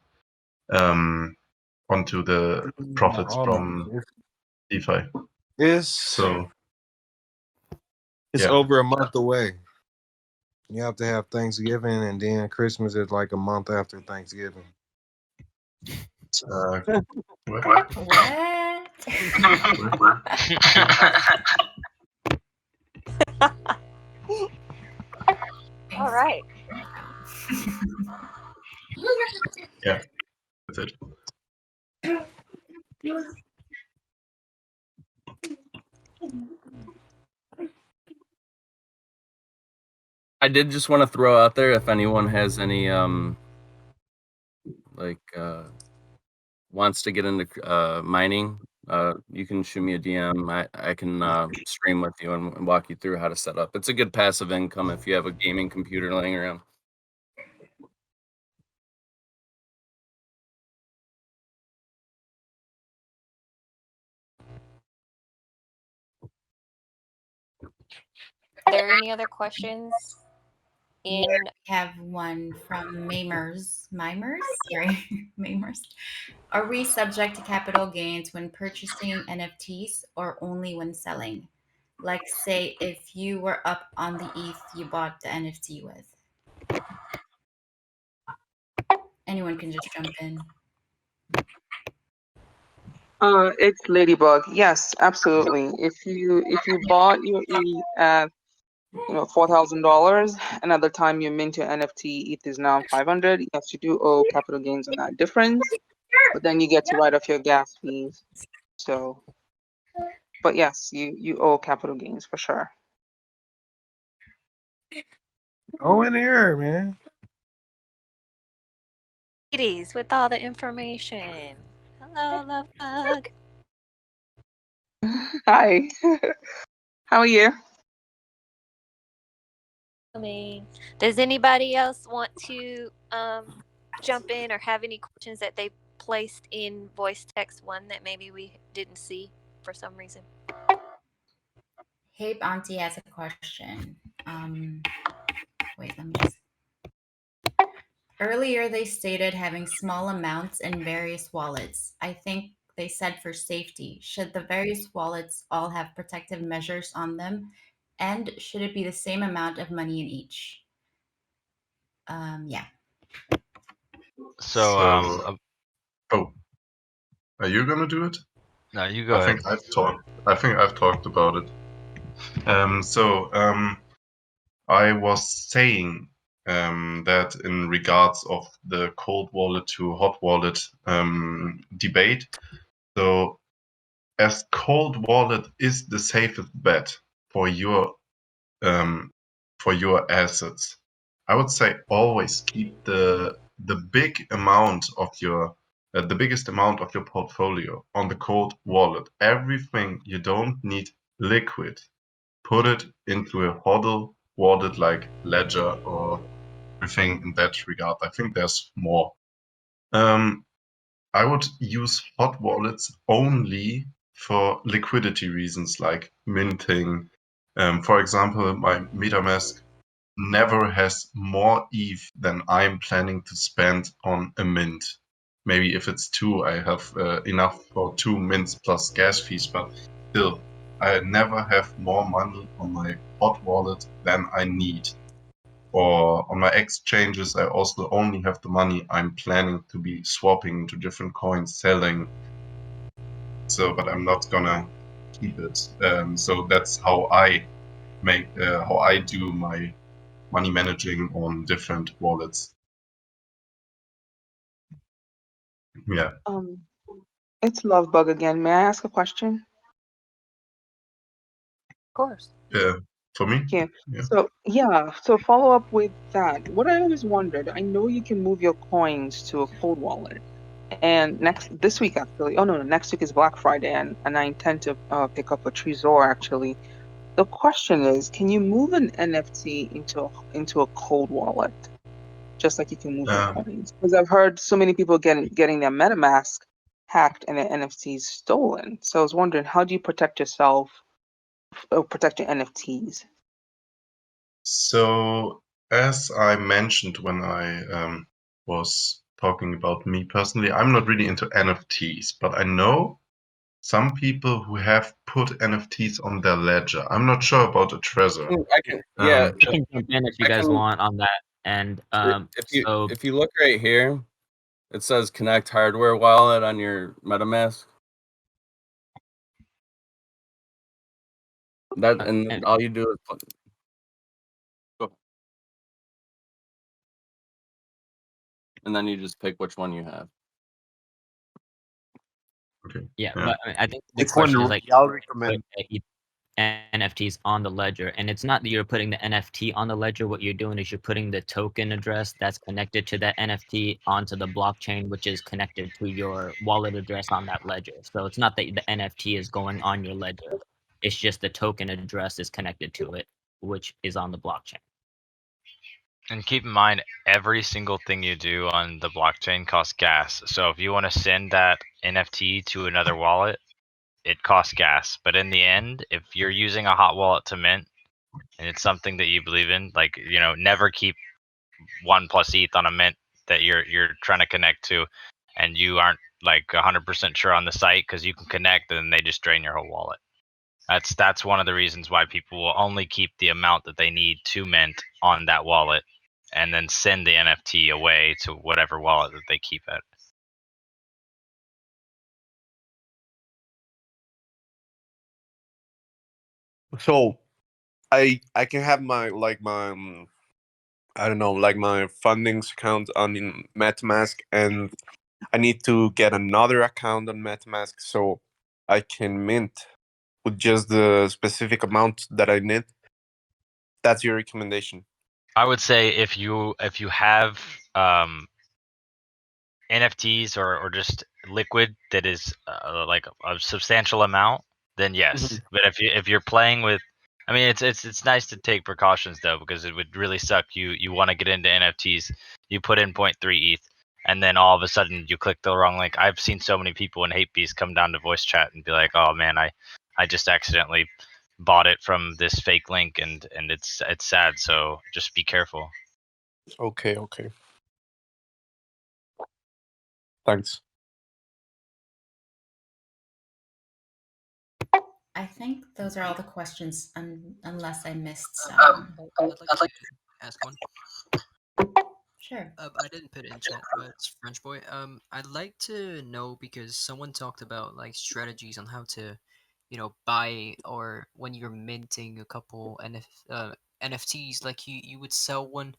profits from DeFi. It's So it's yeah. over a month away. You have to have Thanksgiving, and then Christmas is like a month after Thanksgiving. What? All right. Yeah, that's it. I did just want to throw out there, if anyone has any wants to get into mining, you can shoot me a DM. I can stream with you and walk you through how to set up. It's a good passive income if you have a gaming computer laying around. Are there any other questions? We have one from Mimers. Sorry, Mimers. Are we subject to capital gains when purchasing NFTs or only when selling? Like, say, if you were up on the ETH you bought the NFT with. Anyone can just jump in. It's Ladybug. Yes, absolutely. If you bought your ETH at $4,000, and at the time you mint your NFT, ETH is now 500. Yes, you do owe capital gains on that difference, but then you get to write off your gas fees. So, but yes, you owe capital gains for sure. Go in here, man. Ladies with all the information. Hello, love bug. Hi. How are you? Does anybody else want to jump in or have any questions that they placed in voice text one that maybe we didn't see for some reason? Hape Auntie has a question. Wait, let me just. Earlier, they stated having small amounts in various wallets. I think they said for safety. Should the various wallets all have protective measures on them? And should it be the same amount of money in each? Yeah. So, oh, are you gonna do it? No, you go ahead. I think I've talked about it. I was saying that in regards of the cold wallet to hot wallet debate. So, as cold wallet is the safest bet for your assets, I would say always keep the big amount of your the biggest amount of your portfolio on the cold wallet. Everything you don't need liquid, put it into a hodl wallet like Ledger or everything in that regard. I think there's more. I would use hot wallets only for liquidity reasons like minting. For example, my MetaMask never has more ETH than I'm planning to spend on a mint. Maybe if it's 2, I have enough for 2 mints plus gas fees, but still, I never have more money on my hot wallet than I need. Or on my exchanges, I also only have the money I'm planning to be swapping into different coins, selling. So, but I'm not gonna keep it. So that's how I do my money managing on different wallets. Yeah. It's Lovebug again. May I ask a question? Of course. For me? Yeah. So follow up with that. What I always wondered, I know you can move your coins to a cold wallet. And this week actually, next week is Black Friday, and I intend to pick up a Trezor actually. The question is, can you move an NFT into a cold wallet, just like you can move your coins? Because I've heard so many people getting their MetaMask hacked and their NFTs stolen. So I was wondering, how do you protect yourself or protect your NFTs? So, as I mentioned when I was talking about me personally, I'm not really into NFTs, but I know some people who have put NFTs on their ledger. I'm not sure about a Trezor. I can, yeah. I can jump in if you guys want on that. And if you look right here, it says connect hardware wallet on your MetaMask. That and then all you do is go. And then you just pick which one you have. Okay. Yeah, but I think the It's one question is like I'll recommend. NFTs on the ledger, and it's not that you're putting the NFT on the ledger. What you're doing is you're putting the token address that's connected to that NFT onto the blockchain, which is connected to your wallet address on that ledger. So it's not that the NFT is going on your ledger. It's just the token address is connected to it, which is on the blockchain. And keep in mind, every single thing you do on the blockchain costs gas. So if you want to send that NFT to another wallet, it costs gas. But in the end, if you're using a hot wallet to mint, and it's something that you believe in, like, never keep 1 plus ETH on a mint that you're trying to connect to, and you aren't like 100% sure on the site because you can connect and then they just drain your whole wallet. That's one of the reasons why people will only keep the amount that they need to mint on that wallet and then send the NFT away to whatever wallet that they keep it. So I can have my I don't know, like my fundings account on MetaMask, and I need to get another account on MetaMask so I can mint with just the specific amount that I need. That's your recommendation. I would say if you have NFTs or just liquid that is like a substantial amount, then yes. But if you're playing with, I mean, it's nice to take precautions though, because it would really suck. You want to get into NFTs, you put in 0.3 ETH, and then all of a sudden you click the wrong link. I've seen so many people in HapeBeast come down to voice chat and be like, "Oh man, I just accidentally bought it from this fake link, and it's sad. So just be careful. Okay. Thanks. I think those are all the questions, unless I missed some. I'd like to ask one. Sure. I didn't put it in chat, but it's French boy. I'd like to know because someone talked about like strategies on how to, buy or when you're minting a couple NFTs, like you would sell one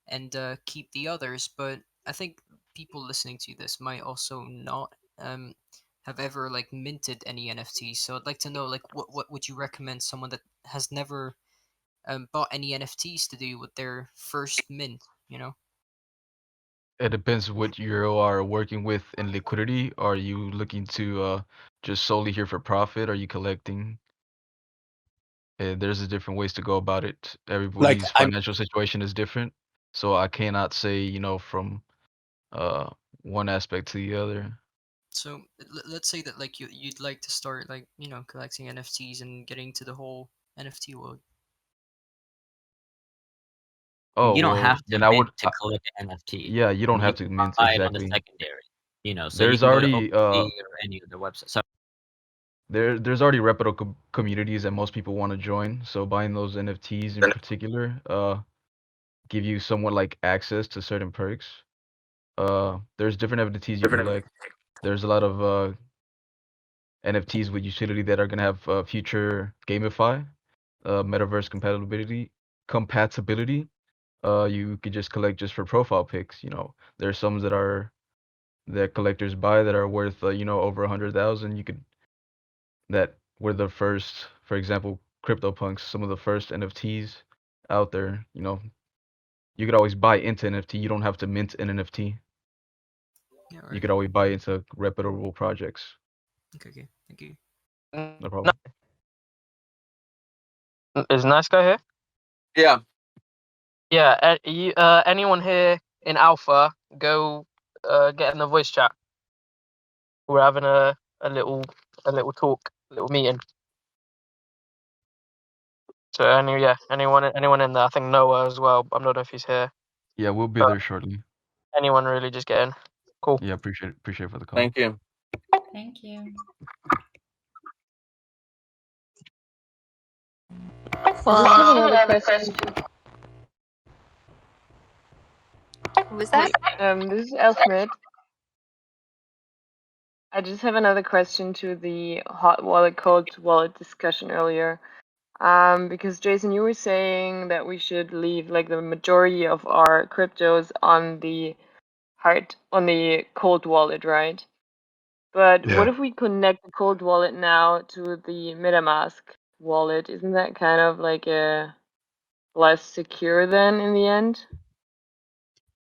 and keep the others. But I think people listening to this might also not have ever like minted any NFTs. So I'd like to know like what would you recommend someone that has never bought any NFTs to do with their first mint? It depends what you are working with in liquidity. Are you looking to just solely here for profit? Are you collecting? There's different ways to go about it. Everybody's financial situation is different, so I cannot say, from one aspect to the other. So let's say that like you'd like to start like collecting NFTs and getting to the whole NFT world. Oh, You don't well, have to then I would. mint to collect an NFT. Yeah, you don't You have to can mint buy it on the exactly. secondary. So you There's can go to already OpenSea or any other website. So there's already reputable communities that most people want to join. So buying those NFTs in particular, give you somewhat like access to certain perks. There's different NFTs you collect. There's a lot of NFTs with utility that are gonna have future gamify, metaverse compatibility. You could just collect just for profile pics. There's some that collectors buy that are worth over 100,000. That were the first, for example, CryptoPunks, some of the first NFTs out there. You could always buy into NFT. You don't have to mint an NFT. Yeah, You right. could always buy into reputable projects. Okay, thank you. No problem. Is Nice Guy here? Yeah. Yeah. Anyone here in Alpha, go get in the voice chat. We're having a little talk, a little meeting. So anyone in there? I think Noah as well. I don't know if he's here. Yeah, we'll be there shortly. Anyone really, just get in. Cool. Yeah, appreciate it for the call. Thank you. Thank you. I just have another question. Who was that? This is Elfmid. I just have another question to the hot wallet, cold wallet discussion earlier. Because Jason, you were saying that we should leave like the majority of our cryptos on the cold wallet, right? But what if we connect the cold wallet now to the MetaMask wallet? Isn't that kind of like a less secure then in the end?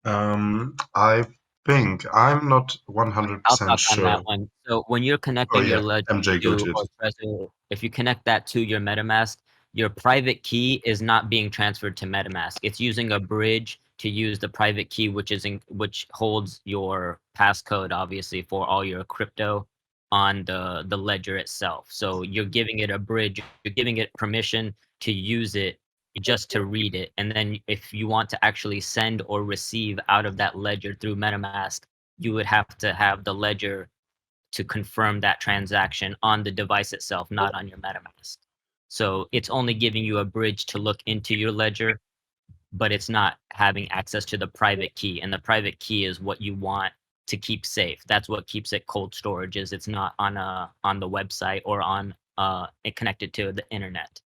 I think I'm not I'll 100% talk on sure. that one. So when you're connecting your ledger MJ, go to to or it. Trezor, if you connect that to your MetaMask, your private key is not being transferred to MetaMask. It's using a bridge to use the private key, which holds your passcode, obviously, for all your crypto on the ledger itself. So you're giving it a bridge. You're giving it permission to use it just to read it. And then if you want to actually send or receive out of that ledger through MetaMask, you would have to have the ledger to confirm that transaction on the device itself, not on your MetaMask. So it's only giving you a bridge to look into your ledger, but it's not having access to the private key. And the private key is what you want to keep safe. That's what keeps it cold storage. Is it's not on the website or on it connected to the internet.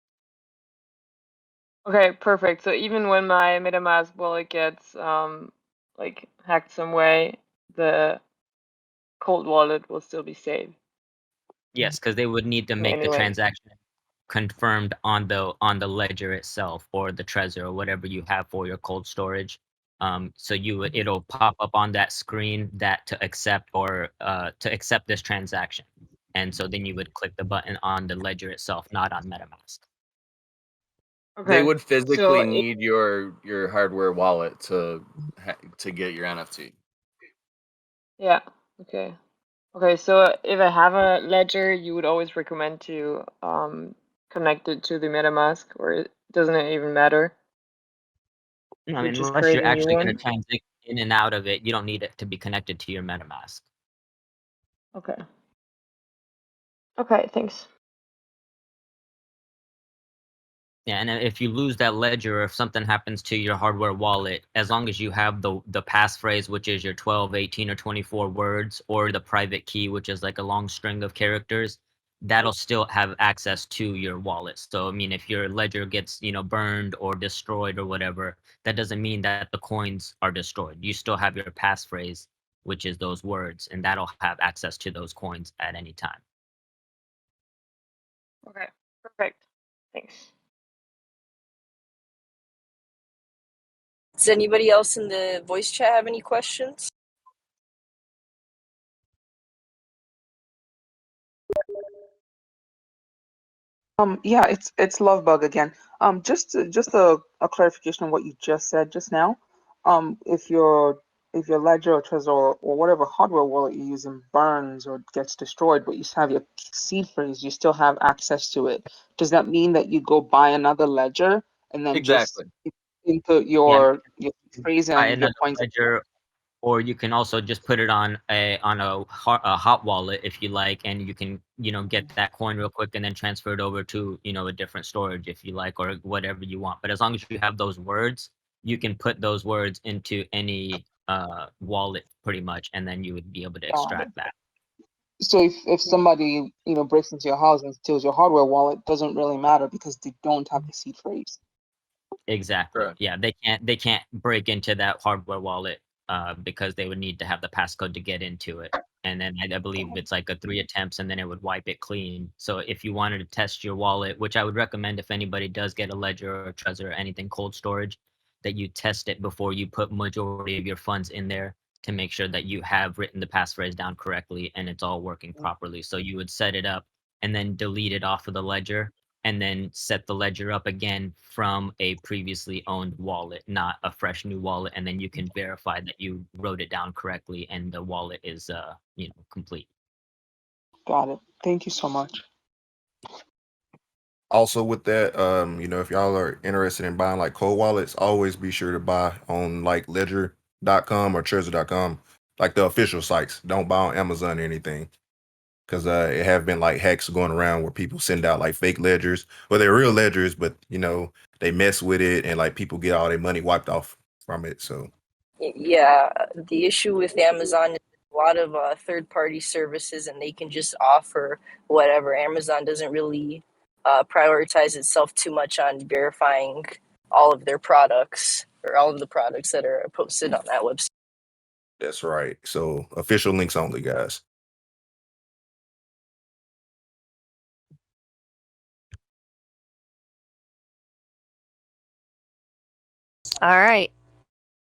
Okay, perfect. So even when my MetaMask wallet gets like hacked some way, the cold wallet will still be safe. Yes, because they would need to make the Anyway. transaction confirmed on the ledger itself or the Trezor or whatever you have for your cold storage. So it'll pop up on that screen that to accept or to accept this transaction, and so then you would click the button on the ledger itself, not on MetaMask. They Okay. would So physically need your hardware wallet to get your NFT. Yeah. Okay. Okay. So if I have a ledger, you would always recommend to connected to the MetaMask, or doesn't it even matter? No, I You mean, just unless create you're a new actually going to one? transition in and out of it, you don't need it to be connected to your MetaMask. Okay. Okay, thanks. Yeah, and if you lose that ledger, or if something happens to your hardware wallet, as long as you have the passphrase, which is your 12, 18, or 24 words, or the private key, which is like a long string of characters, that'll still have access to your wallet. So, I mean, if your ledger gets, burned or destroyed or whatever, that doesn't mean that the coins are destroyed. You still have your passphrase, which is those words, and that'll have access to those coins at any time. Okay, perfect. Thanks. Does anybody else in the voice chat have any questions? Yeah, it's Lovebug again. Just a clarification on what you just said just now. If your Ledger or Trezor or whatever hardware wallet you're using burns or gets destroyed, but you still have your seed phrase, you still have access to it. Does that mean that you go buy another Ledger and then just Exactly. input Yeah, your phrase buy and your another coins? ledger, or you can also just put it on a hot wallet if you like, and you can get that coin real quick and then transfer it over to a different storage if you like, or whatever you want. But as long as you have those words, you can put those words into any wallet pretty much, and then you would be able to Got it. extract that. So if somebody breaks into your house and steals your hardware wallet, doesn't really matter because they don't have the seed phrase. Exactly. Correct. Yeah, they can't break into that hardware wallet because they would need to have the passcode to get into it. And then I believe it's like 3 attempts, and then it would wipe it clean. So if you wanted to test your wallet, which I would recommend if anybody does get a Ledger or a Trezor or anything cold storage, that you test it before you put majority of your funds in there to make sure that you have written the passphrase down correctly and it's all working properly. So you would set it up and then delete it off of the Ledger, and then set the ledger up again from a previously owned wallet, not a fresh new wallet, and then you can verify that you wrote it down correctly and the wallet is complete. Got it. Thank you so much. Also with that, if y'all are interested in buying like cold wallets, always be sure to buy on like ledger.com or trezor.com, like the official sites. Don't buy on Amazon or anything. Because it have been like hacks going around where people send out like fake ledgers, well, they're real ledgers, but they mess with it and like people get all their money wiped off from it. So Yeah, the issue with Amazon is a lot of third-party services, and they can just offer whatever. Amazon doesn't really prioritize itself too much on verifying all of their products or all of the products that are posted on that website. that's right. So official links only, guys. All right.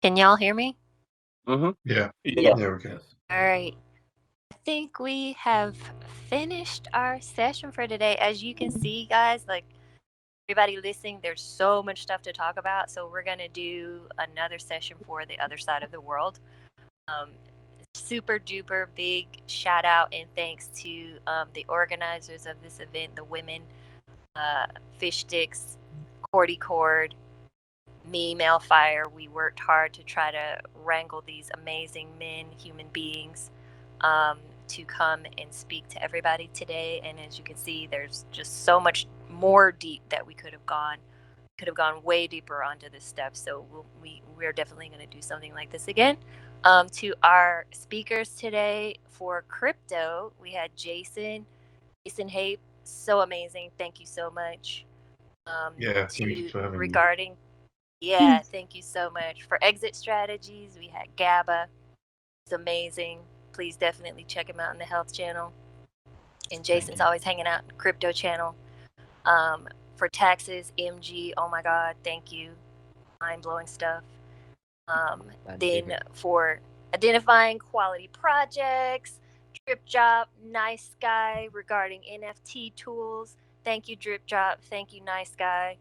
Can y'all hear me? Mm-hmm. Yeah. Yeah. There we go. All right. I think we have finished our session for today. As you can see, guys, like everybody listening, there's so much stuff to talk about. So we're going to do another session for the other side of the world. Super duper big shout out and thanks to the organizers of this event, the women, Fish Sticks, CordyCord, me, MelFire. We worked hard to try to wrangle these amazing men, human beings, to come and speak to everybody today. And as you can see, there's just so much more deep that we could have gone. Could have gone way deeper onto this stuff. So we're definitely going to do something like this again. To our speakers today for crypto, we had Jason Hape. So amazing. Thank you so much. Yeah, thank you for having me. Regarding yeah, thank you so much. For exit strategies, we had Gaba. It's amazing. Please definitely check him out in the health channel. And Jason's always hanging out in the crypto channel. For taxes, MG, oh my God, thank you. Mind-blowing stuff. Then for identifying quality projects, DrippDrop, niceguy regarding NFT tools. Thank you, DrippDrop. Thank you, niceguy.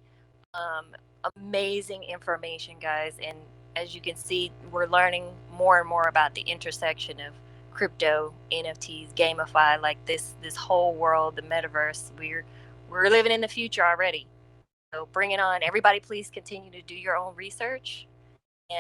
Amazing information, guys. And as you can see, we're learning more and more about the intersection of crypto, NFTs, gamify, like this whole world, the metaverse. We're We're living in the future already. So bring it on. Everybody, please continue to do your own research.